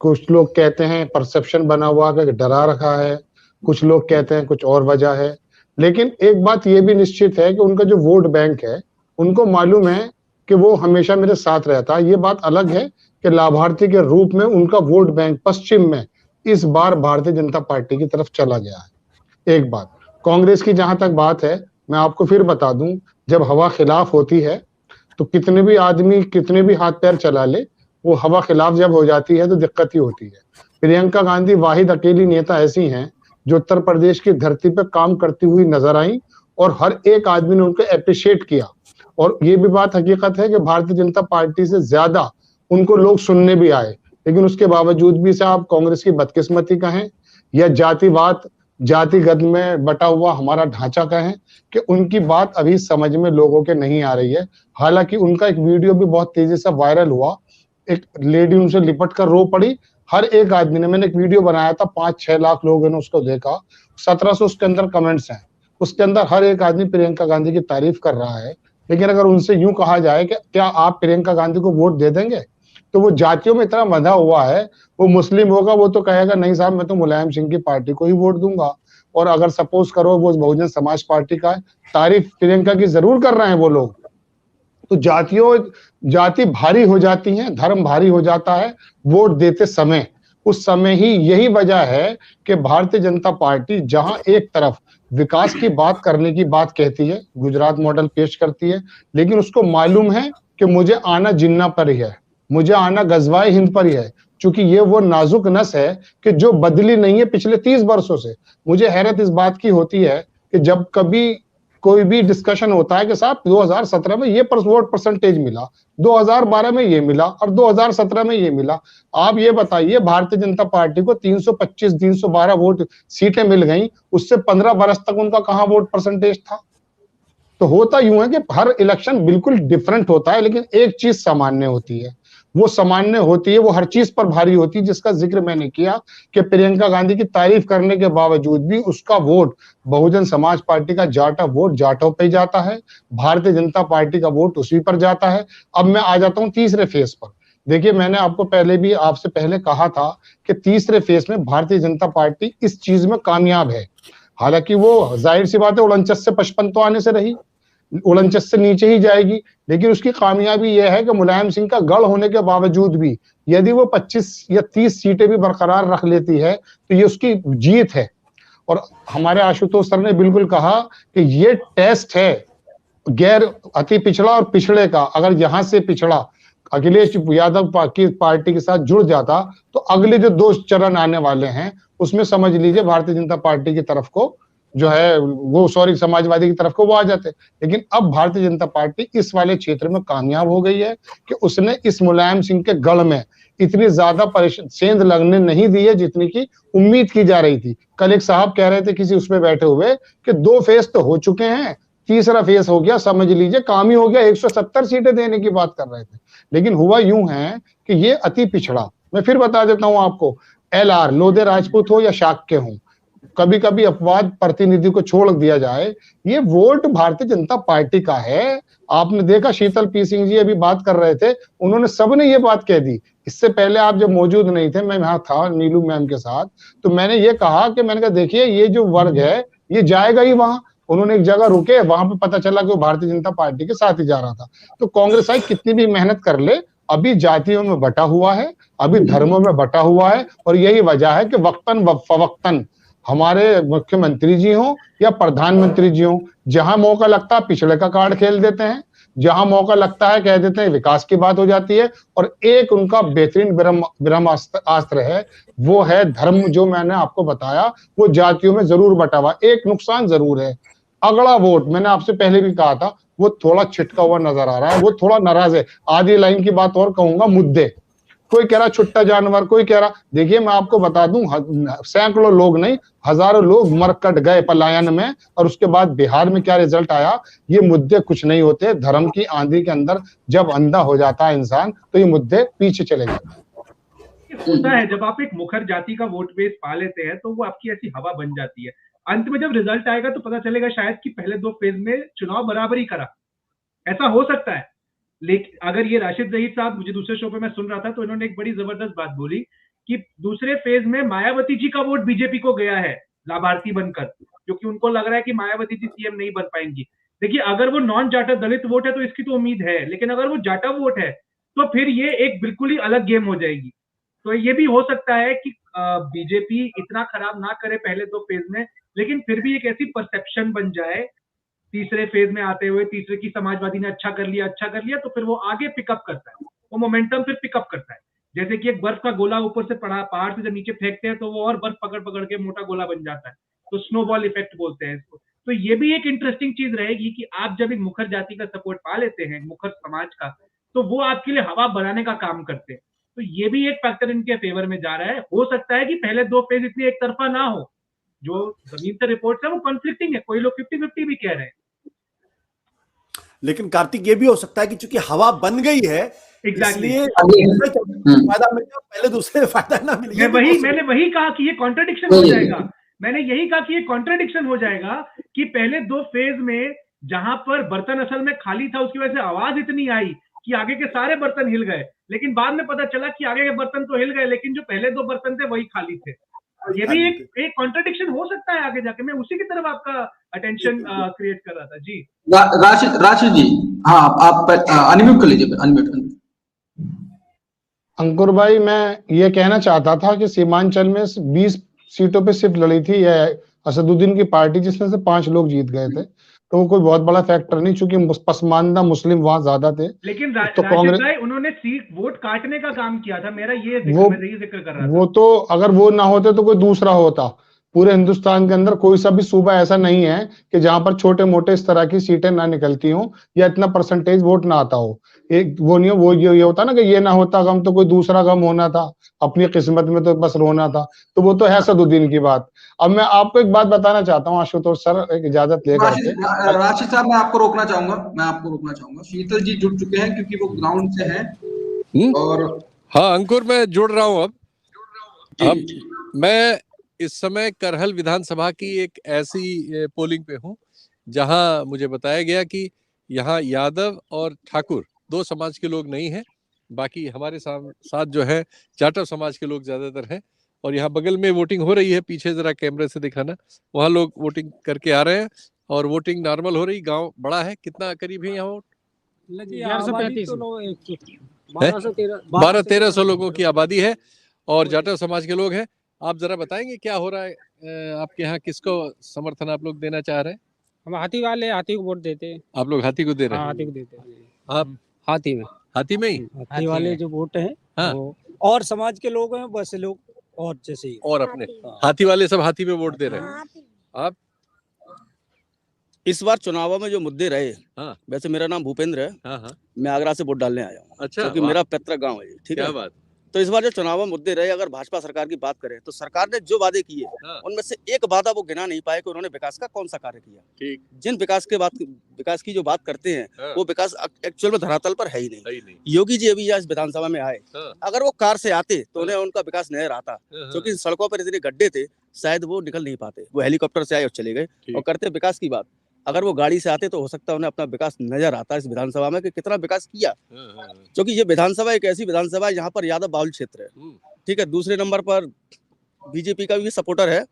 कुछ लोग कहते हैं परसेप्शन बना हुआ कि डरा रखा है, कुछ लोग कहते हैं कुछ और वजह है। लेकिन एक बात ये भी निश्चित है कि उनका जो वोट बैंक है, उनको मालूम है कि वो हमेशा मेरे साथ रहता है। ये बात अलग है कि लाभार्थी के रूप में उनका वोट बैंक पश्चिम में इस बार भारतीय जनता पार्टी की तरफ चला गया है। एक बात। कांग्रेस की जहां तक बात है, मैं आपको फिर बता दूं, जब हवा खिलाफ होती है तो कितने भी आदमी कितने भी हाथ पैर चला ले, वो हवा खिलाफ जब हो जाती है तो दिक्कत ही होती है। प्रियंका गांधी वाहिद अकेली नेता ऐसी हैं जो उत्तर प्रदेश की धरती पर काम करती हुई नजर आई और हर एक आदमी ने उनको अप्रिशिएट किया। और ये भी बात हकीकत है कि भारतीय जनता पार्टी से ज्यादा उनको लोग सुनने भी आए, लेकिन उसके बावजूद भी से आप कांग्रेस की बदकिस्मती कहें या जातिवाद, जातिगत में बटा हुआ हमारा ढांचा कहें, कि उनकी बात अभी समझ में लोगों के नहीं आ रही है। हालांकि उनका एक वीडियो भी बहुत तेजी से वायरल हुआ, एक लेडी उनसे लिपट कर रो पड़ी। हर एक आदमी ने, मैंने एक वीडियो बनाया था, 5-6 लाख लोगों ने उसको देखा, 1700 उसके अंदर कमेंट्स हैं। उसके अंदर हर एक आदमी प्रियंका गांधी की तारीफ कर रहा है। लेकिन अगर उनसे यूं कहा जाए कि क्या आप प्रियंका गांधी को वोट दे देंगे, तो वो जातियों में इतना बंधा हुआ है, वो मुस्लिम होगा वो तो कहेगा नहीं साहब मैं तो मुलायम सिंह की पार्टी को ही वोट दूंगा। और अगर सपोज करो वो बहुजन समाज पार्टी का है, तारीफ प्रियंका की जरूर कर रहे हैं वो लोग। तो जाति भारी हो जाती है, धर्म भारी हो जाता है वोट देते समय। उस समय ही यही वजह है कि भारतीय जनता पार्टी जहां एक तरफ विकास की बात करने की बात कहती है, गुजरात मॉडल पेश करती है, लेकिन उसको मालूम है कि मुझे आना जिन्ना पर ही है, मुझे आना गजवाए हिंद पर ही है, क्योंकि ये वो नाजुक नस है कि जो बदली नहीं है पिछले 30 वर्षों से। मुझे हैरत इस बात की होती है कि जब कभी कोई भी डिस्कशन होता है कि साहब 2017 में ये वोट परसेंटेज मिला, 2012 में ये मिला और 2017 में ये मिला। आप ये बताइए, भारतीय जनता पार्टी को 325-312 वोट सीटें मिल गई, उससे 15 वर्ष तक उनका कहां वोट परसेंटेज था। तो होता यूं है कि हर इलेक्शन बिल्कुल डिफरेंट होता है, लेकिन एक चीज सामान्य होती है, वो सामान्य होती है, वो हर चीज पर भारी होती है, जिसका जिक्र मैंने किया कि प्रियंका गांधी की तारीफ करने के बावजूद भी उसका वोट बहुजन समाज पार्टी का जाटा वोट जाटों पे जाता है, भारतीय जनता पार्टी का वोट उसी पर जाता है। अब मैं आ जाता हूं तीसरे फेज पर। देखिए, मैंने आपको पहले भी आपसे पहले कहा था कि तीसरे फेज में भारतीय जनता पार्टी इस चीज में कामयाब है। हालांकि वो जाहिर सी बात है 49 से 55 तो आने से रही, 49 से नीचे ही जाएगी, लेकिन उसकी कामयाबी यह है कि मुलायम सिंह का गढ़ होने के बावजूद भी यदि वो 25 या 30 सीटें भी बरकरार रख लेती है तो ये उसकी जीत है। और हमारे आशुतोष सर ने बिल्कुल कहा कि ये टेस्ट है गैर अति पिछड़ा और पिछड़े का। अगर यहां से पिछड़ा अखिलेश यादव की पार्टी के साथ जुड़ जाता तो अगले जो 2 चरण आने वाले हैं उसमें समझ लीजिए भारतीय जनता पार्टी की तरफ को जो है वो समाजवादी की तरफ को वो आ जाते। लेकिन अब भारतीय जनता पार्टी इस वाले क्षेत्र में कामयाब हो गई है कि उसने इस मुलायम सिंह के गढ़ में इतनी ज्यादा सेंध लगने नहीं दी है जितनी की उम्मीद की जा रही थी। कल एक साहब कह रहे थे किसी उसमें बैठे हुए कि 2 फेज तो हो चुके हैं, तीसरा फेज हो गया, समझ लीजिए काम ही हो गया, 170 सीटें देने की बात कर रहे थे। लेकिन हुआ यूं है कि ये अति पिछड़ा, मैं फिर बता देता हूं आपको, LR लोधे राजपूत हो या शाक्य हो, कभी कभी अपवाद प्रतिनिधि को छोड़ दिया जाए, ये वोट भारतीय जनता पार्टी का है। आपने देखा शीतल पी सिंह जी अभी बात कर रहे थे, उन्होंने सबने ये बात कह दी। इससे पहले आप जब मौजूद नहीं थे, मैं यहाँ था नीलू मैम के साथ, तो मैंने ये कहा कि मैंने कहा देखिए ये जो वर्ग है ये जाएगा ही वहां। उन्होंने एक जगह रुके, वहां पे पता चला कि वो भारतीय जनता पार्टी के साथ ही जा रहा था। तो कांग्रेस आई कितनी भी मेहनत कर ले, अभी जातियों में बटा हुआ है, अभी धर्मों में बटा हुआ है। और यही वजह है कि वक्तन फवक्तन हमारे मुख्यमंत्री जी हों या प्रधानमंत्री जी हों, जहां मौका लगता है पिछड़े का कार्ड खेल देते हैं, जहां मौका लगता है कह देते हैं विकास की बात हो जाती है। और एक उनका बेहतरीन ब्रह्मास्त्र है, वो है धर्म। जो मैंने आपको बताया वो जातियों में जरूर बटा हुआ। एक नुकसान जरूर है, अगला वोट, मैंने आपसे पहले भी कहा था, वो थोड़ा छिटका हुआ नजर आ रहा है, वो थोड़ा नाराज है। आधी लाइन की बात और कहूंगा, मुद्दे, कोई कह रहा छुट्टा जानवर, कोई कह रहा, देखिए मैं आपको बता दूं, सैकड़ों लोग नहीं हजारों लोग मर कट गए पलायन में, और उसके बाद बिहार में क्या रिजल्ट आया। ये मुद्दे कुछ नहीं होते, धर्म की आंधी के अंदर जब अंधा हो जाता है इंसान तो ये मुद्दे पीछे चले जाते होता है। जब आप एक मुखर जाति का वोट बेस पा लेते हैं तो वो आपकी ऐसी हवा बन जाती है। अंत में जब रिजल्ट आएगा तो पता चलेगा शायद कि पहले 2 फेज में चुनाव बराबरी करा, ऐसा हो सकता है। लेकिन अगर ये राशिद जहीर साहब, मुझे दूसरे शो पे मैं सुन रहा था तो इन्होंने एक बड़ी जबरदस्त बात बोली कि दूसरे फेज में मायावती जी का वोट बीजेपी को गया है लाभार्थी बनकर, क्योंकि उनको लग रहा है कि मायावती जी सीएम नहीं बन पाएंगी। देखिए, अगर वो नॉन जाटा दलित वोट है तो इसकी तो उम्मीद है, लेकिन अगर वो जाटा वोट है तो फिर ये एक बिल्कुल ही अलग गेम हो जाएगी। तो ये भी हो सकता है कि बीजेपी इतना खराब ना करे पहले 2 फेज में, लेकिन फिर भी एक ऐसी परसेप्शन बन जाए तीसरे फेज में आते हुए, तीसरे की समाजवादी ने अच्छा कर लिया तो फिर वो आगे पिकअप करता है, वो मोमेंटम फिर पिकअप करता है। जैसे कि एक बर्फ का गोला ऊपर से पहाड़ से जब नीचे फेंकते हैं तो वो और बर्फ पकड़ के मोटा गोला बन जाता है, तो स्नोबॉल इफेक्ट बोलते हैं इसको। तो ये भी एक इंटरेस्टिंग चीज रहेगी कि आप जब एक मुखर जाति का सपोर्ट पा लेते हैं, मुखर समाज का, तो वो आपके लिए हवा बनाने का काम करते हैं। तो ये भी एक फैक्टर इनके फेवर में जा रहा है। हो सकता है कि पहले 2 फेज इतनी एक तरफा ना हो, जो जमीन से रिपोर्ट है वो कॉन्फ्लिक्टिंग है, कोई लोग 50-50 भी कह रहे हैं। लेकिन कार्तिक ये भी हो सकता है कि चूंकि हवा बन गई है, इसलिए फायदा मिले, पहले दूसरे फायदा ना मिले। मैंने वही कहा कि ये कॉन्ट्रडिक्शन हो जाएगा। मैंने यही कहा कि ये कॉन्ट्रडिक्शन हो जाएगा कि पहले 2 फेज में जहां पर बर्तन असल में खाली था, उसकी वजह से आवाज इतनी आई कि आगे के सारे बर्तन हिल गए, लेकिन बाद में पता चला कि आगे के बर्तन तो हिल गए लेकिन जो पहले 2 बर्तन थे वही खाली थे। ये भी एक कॉन्ट्रडिक्शन हो सकता है आगे जाके। मैं उसी की तरफ आपका अटेंशन क्रिएट कर रहा था। जी राशिद जी, हाँ आप अनम्यूट कर लीजिए, अनम्यूट। अंकुर भाई, मैं ये कहना चाहता था कि सीमांचल में 20 सीटों पे सिर्फ लड़ी थी असदुद्दीन की पार्टी, जिसमें से 5 लोग जीत गए थे, तो वो कोई बहुत बड़ा फैक्टर नहीं, चूंकि पसमानदा मुस्लिम वहां ज्यादा थे। लेकिन तो कांग्रेस उन्होंने सीट वोट काटने का काम किया था, मेरा ये जिक्र कर रहा था। वो तो अगर वो ना होते तो कोई दूसरा होता। पूरे हिंदुस्तान के अंदर कोई सा भी सूबा ऐसा नहीं है कि जहां पर छोटे मोटे इस तरह की सीटें ना निकलती हो या इतना परसेंटेज वोट ना आता हो। एक वो नहीं, वो ये होता ना कि ये ना होता गम तो कोई दूसरा गम होना था, अपनी किस्मत में तो बस रोना था। तो वो तो है असदुद्दीन की बात। अब मैं आपको एक बात बताना चाहता हूँ आशुतोष सर, एक इजाजत लेकर। राशिद साहब, मैं आपको रोकना चाहूंगा। शीतल जी जुड़ चुके हैं क्योंकि वो ग्राउंड से हैं, और हाँ अंकुर, मैं जुड़ रहा हूँ अब मैं इस समय करहल विधानसभा की एक ऐसी पोलिंग पे हूँ जहां मुझे बताया गया कि यहाँ यादव और ठाकुर दो समाज के लोग नहीं हैं, बाकी हमारे साथ जो है जाटव समाज के लोग ज्यादातर हैं। और यहाँ बगल में वोटिंग हो रही है, पीछे जरा कैमरे से दिखाना, वहाँ लोग वोटिंग करके आ रहे हैं और वोटिंग नॉर्मल हो रही। गांव बड़ा है, कितना करीब है यहाँ वोट? 1200-1300 लोगों की आबादी है और जाटव समाज के लोग हैं। आप जरा बताएंगे क्या हो रहा है आपके यहाँ, किसको समर्थन आप लोग देना चाह रहे हैं? हम हाथी को वोट देते हैं। आप लोग हाथी को दे रहे हैं? हाथी को देते हैं। आप हाथी में ही हाथी वाले जो वोट हैं वो और समाज के लोग हैं, वैसे लोग और जैसे ही और अपने हाथी वाले सब हाथी में वोट दे रहे हैं। आप इस बार चुनावों में जो मुद्दे रहे, वैसे मेरा नाम भूपेंद्र है, मैं आगरा से वोट डालने आया हूँ। अच्छा, क्योंकि मेरा पैतृक गांव है, ठीक है। बात। तो इस बार जो चुनाव मुद्दे रहे, अगर भाजपा सरकार की बात करें तो सरकार ने जो वादे किए उनमें से एक वादा वो गिना नहीं पाए कि उन्होंने विकास का कौन सा कार्य किया। ठीक। जिन विकास की जो बात करते हैं वो विकास एक्चुअल में धरातल पर है ही नहीं। योगी जी अभी आज विधानसभा में आए, अगर वो कार से आते तो उन्हें उनका विकास नजर आता, क्योंकि सड़कों पर इतने गड्ढे थे शायद वो निकल नहीं पाते। वो हेलीकॉप्टर से आए और चले गए और करते विकास की बात। अगर वो गाड़ी से आते तो हो सकता है उन्हें अपना विकास नजर आता है इस विधानसभा में कि कितना विकास किया। क्योंकि ये विधानसभा एक ऐसी विधानसभा है जहाँ पर यादव बाहुल क्षेत्र है, ठीक है। दूसरे नंबर पर बीजेपी का भी सपोर्टर है,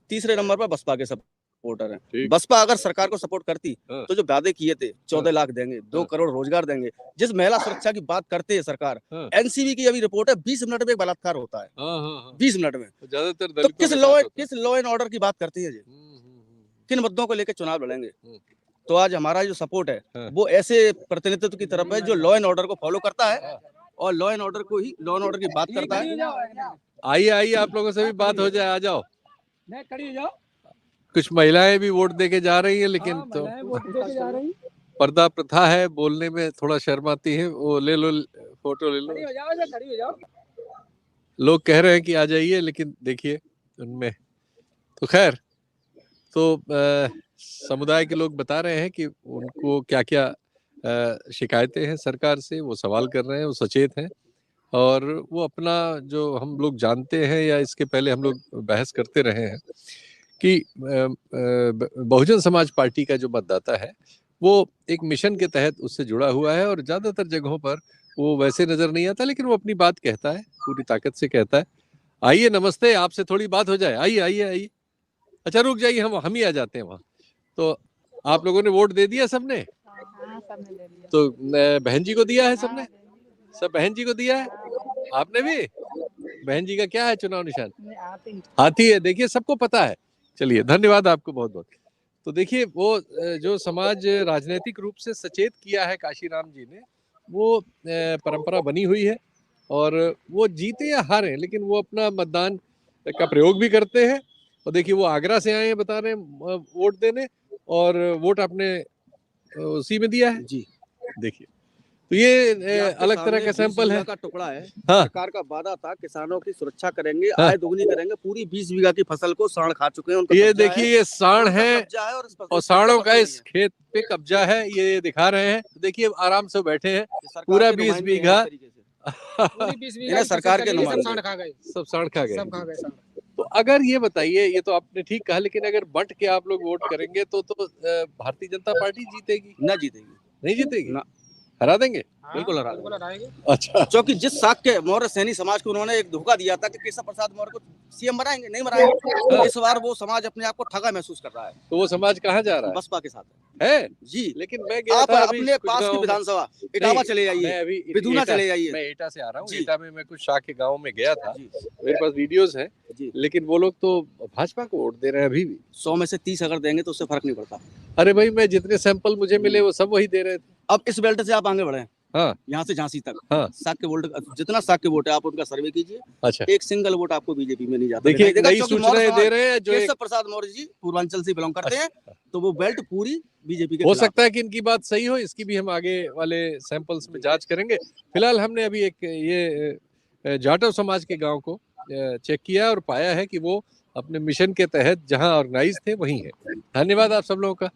तीसरे नंबर पर बसपा के सपोर्टर है। बसपा अगर सरकार को सपोर्ट करती तो जो वादे किए थे 14 लाख देंगे, 2 करोड़ रोजगार देंगे, जिस महिला सुरक्षा की बात करते हैं सरकार, एनसीबी की अभी रिपोर्ट है 20 मिनट में एक बलात्कार होता है, 20 मिनट में। ज्यादातर तो किस लॉ एंड ऑर्डर की बात करती है, किन मुद्दों को लेकर चुनाव लड़ेंगे? तो आज हमारा जो सपोर्ट है वो ऐसे प्रतिनिधित्व की तरफ है जो लॉ एंड ऑर्डर को फॉलो करता है और लॉ एंड ऑर्डर की बात करता है। आइए आप लोगों से भी बात हो जाए, आ जाओ। कुछ महिलाएं भी वोट देके जा रही हैं, लेकिन तो पर्दा प्रथा है, बोलने में थोड़ा शर्म आती है। वो ले लो, फोटो ले लो। लोग कह रहे हैं कि आ जाइए, लेकिन देखिए उनमें तो खैर तो समुदाय के लोग बता रहे हैं कि उनको क्या क्या शिकायतें हैं सरकार से, वो सवाल कर रहे हैं, वो सचेत हैं और वो अपना जो हम लोग जानते हैं या इसके पहले हम लोग बहस करते रहे हैं कि बहुजन समाज पार्टी का जो मतदाता है वो एक मिशन के तहत उससे जुड़ा हुआ है और ज्यादातर जगहों पर वो वैसे नजर नहीं आता, लेकिन वो अपनी बात कहता है, पूरी ताकत से कहता है। आइए, नमस्ते, आपसे थोड़ी बात हो जाए। आइए। अच्छा रुक जाइए, हम ही आ जाते हैं वहाँ। तो आप लोगों ने वोट दे दिया सबने? सबने दे दिया। तो बहन जी को दिया है सबने? सब बहन जी को दिया है? आपने भी? बहन जी का क्या है चुनाव निशान? हाथी है। देखिए सबको पता है। चलिए, धन्यवाद आपको बहुत बहुत। तो देखिए वो जो समाज राजनीतिक रूप से सचेत किया है काशीराम जी ने, वो परंपरा बनी हुई है और वो जीते या हारे लेकिन वो अपना मतदान का प्रयोग भी करते हैं। और देखिए वो आगरा से आए हैं, बता रहे हैं वोट देने, और वोट आपने उसी में दिया है जी। देखिए तो ये अलग तरह का सैंपल है। का टुकड़ा है। हाँ। सरकार का वादा था किसानों की सुरक्षा करेंगे, आय दोगुनी करेंगे। पूरी 20 बीघा की फसल को सांड खा चुके हैं। ये देखिए ये सांड है और सांडों का इस खेत पे कब्जा है, ये दिखा रहे हैं। देखिए आराम से बैठे हैं, पूरा 20 बीघा सरकार के सब सांड खा गए। सब सांड खा गए। तो अगर ये बताइए, ये तो आपने ठीक कहा, लेकिन अगर बंट के आप लोग वोट करेंगे तो भारतीय जनता पार्टी जीतेगी? ना जीतेगी। नहीं जीतेगी? ना। हरा देंगे? बिल्कुल हरा देंगे। अच्छा। क्योंकि जिस साख के मौर्य सैनी समाज को उन्होंने एक धोखा दिया था कि केशव प्रसाद मौर्य को सीएम बनाएंगे, नहीं बनाएंगे। इस बार वो समाज अपने आप को ठगा महसूस कर रहा है। तो वो समाज कहाँ जा रहा है? बसपा के साथ है जी। लेकिन मैं गया आप था अपने पास की विधानसभा इटावा चले जाइए, विधुना चले जाइए। मैं एटा से आ रहा हूँ। एटा में मैं कुछ शाह के गाँव में गया था, मेरे पास वीडियोस हैं, लेकिन वो लोग तो भाजपा को वोट दे रहे हैं अभी भी। 100 में से 30 अगर देंगे तो उससे फर्क नहीं पड़ता। अरे भाई, मैं जितने सैंपल मुझे मिले वो सब वही दे रहे थे। अब इस बेल्ट से आप आगे बढ़े, हाँ, यहाँ से झांसी तक, हाँ, साख के वोट, जितना साख के वोट है आप उनका सर्वे कीजिए। अच्छा। एक सिंगल वोट आपको बीजेपी में नहीं जाता। देखिए नई सूचनाएं दे रहे हैं जो केशव प्रसाद मौर्य जी पूर्वांचल से बिलोंग करते हैं, तो वो बेल्ट पूरी बीजेपी के हो सकता है कि इनकी बात सही हो, इसकी भी हम आगे वाले सैंपल्स में जांच करेंगे। फिलहाल हमने अभी एक ये जाटव समाज के गांव को चेक किया और पाया है कि वो अपने मिशन के तहत जहां ऑर्गेनाइज थे वहीं है। धन्यवाद आप सब लोगों का।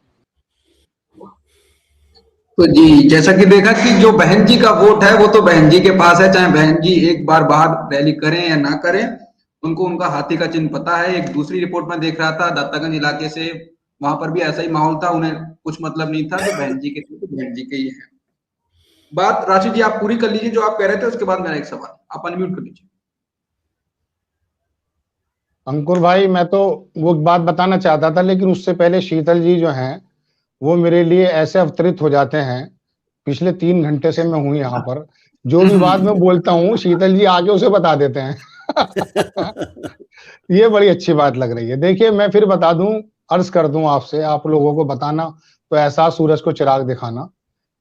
तो जी जैसा कि देखा कि जो बहन जी का वोट है वो तो बहन जी के पास है, चाहे बहन जी एक बार बाहर रैली करें या ना करें, उनको उनका हाथी का चिन्ह पता है। एक दूसरी रिपोर्ट में देख रहा था दत्तागंज इलाके से, वहां पर भी ऐसा ही माहौल था, उन्हें कुछ मतलब नहीं था, जो बहन जी के थे तो बहन जी के ही है। बात राशि जी आप पूरी कर लीजिए जो आप कह रहे थे, उसके बाद मेरा एक सवाल, आप अनम्यूट कर लीजिए। अंकुर भाई मैं तो वो बात बताना चाहता था, लेकिन उससे पहले शीतल जी जो हैं वो मेरे लिए ऐसे अवतरित हो जाते हैं। पिछले 3 घंटे से मैं हूं यहाँ पर, जो भी बात मैं बोलता हूँ शीतल जी आके उसे बता देते हैं। ये बड़ी अच्छी बात लग रही है। देखिए मैं फिर बता दूं, अर्ज कर दूं आपसे, आप लोगों को बताना तो ऐसा सूरज को चिराग दिखाना।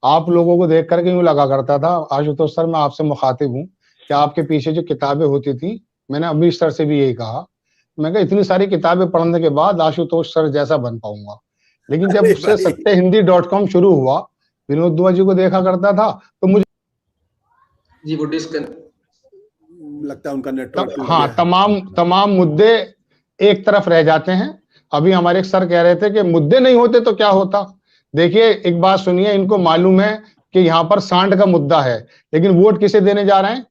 आप लोगों को देख करके यूं लगा करता था आशुतोष सर, मैं आपसे मुखातिब हूँ कि आपके पीछे जो किताबें होती थी, मैंने अमीश सर से भी यही कहा, मैं कहा इतनी सारी किताबें पढ़ने के बाद आशुतोष सर जैसा बन पाऊंगा। लेकिन जब उससे सत्यहिंदी.com शुरू हुआ, विनोद दुआ जी को देखा करता था तो मुझे जी वो डिस्कनेक्ट लगता है उनका नेटवर्क। हाँ, तमाम मुद्दे एक तरफ रह जाते हैं। अभी हमारे एक सर कह रहे थे कि मुद्दे नहीं होते तो क्या होता। देखिए एक बात सुनिए, इनको मालूम है कि यहाँ पर सांड का मुद्दा है, लेकिन वोट किसे देने जा रहे हैं?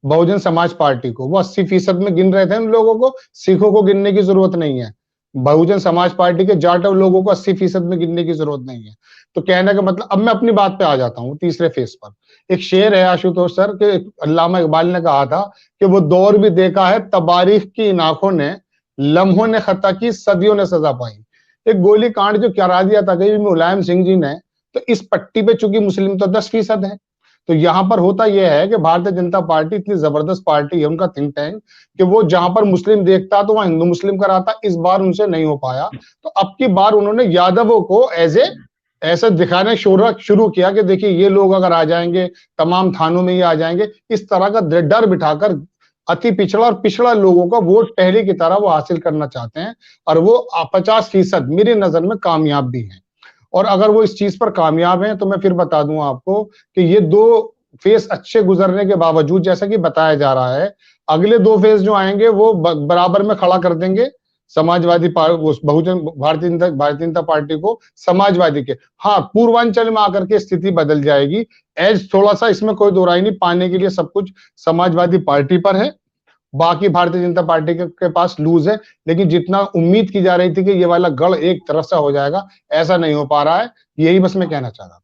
बहुजन समाज पार्टी को। वो 80% में गिन रहे थे उन लोगों को, सिखों को गिनने की जरूरत नहीं है। बहुजन समाज पार्टी के जाटव लोगों को 80% में गिनने की जरूरत नहीं है। तो कहने का मतलब, अब मैं अपनी बात पे आ जाता हूँ तीसरे फेज पर। एक शेर है आशुतोष सर के, अल्लामा इकबाल ने कहा था कि वो दौर भी देखा है तबारीख की इन आंखों ने, लम्हों ने खता की सदियों ने सजा पाई। एक गोली कांड जो करा दिया था कहीं मुलायम सिंह जी ने, तो इस पट्टी पे चूंकि मुस्लिम तो 10% है, तो यहाँ पर होता यह है कि भारतीय जनता पार्टी इतनी जबरदस्त पार्टी है, उनका थिंक टैंक, कि वो जहां पर मुस्लिम देखता तो वहां हिंदू मुस्लिम कराता। इस बार उनसे नहीं हो पाया, तो अब की बार उन्होंने यादवों को ऐसे दिखाने शुरू किया कि देखिए ये लोग अगर आ जाएंगे, तमाम थानों में ये आ जाएंगे। इस तरह का डर बिठाकर अति पिछड़ा और पिछड़ा लोगों का वोट पहले की तरह वो हासिल करना चाहते हैं, और वो 50% मेरी नजर में कामयाब भी हैं। और अगर वो इस चीज पर कामयाब हैं तो मैं फिर बता दूं आपको कि ये 2 फेज अच्छे गुजरने के बावजूद, जैसा कि बताया जा रहा है, अगले 2 फेज जो आएंगे वो बराबर में खड़ा कर देंगे समाजवादी बहुजन भारतीय जनता पार्टी को समाजवादी के। हाँ, पूर्वांचल में आकर के स्थिति बदल जाएगी, एज थोड़ा सा, इसमें कोई दो राय नहीं, पाने के लिए सब कुछ समाजवादी पार्टी पर है, बाकी भारतीय जनता पार्टी के पास लूज है। लेकिन जितना उम्मीद की जा रही थी कि ये वाला गढ़ एक तरफ से हो जाएगा, ऐसा नहीं हो पा रहा है। यही बस मैं कहना चाह रहा था।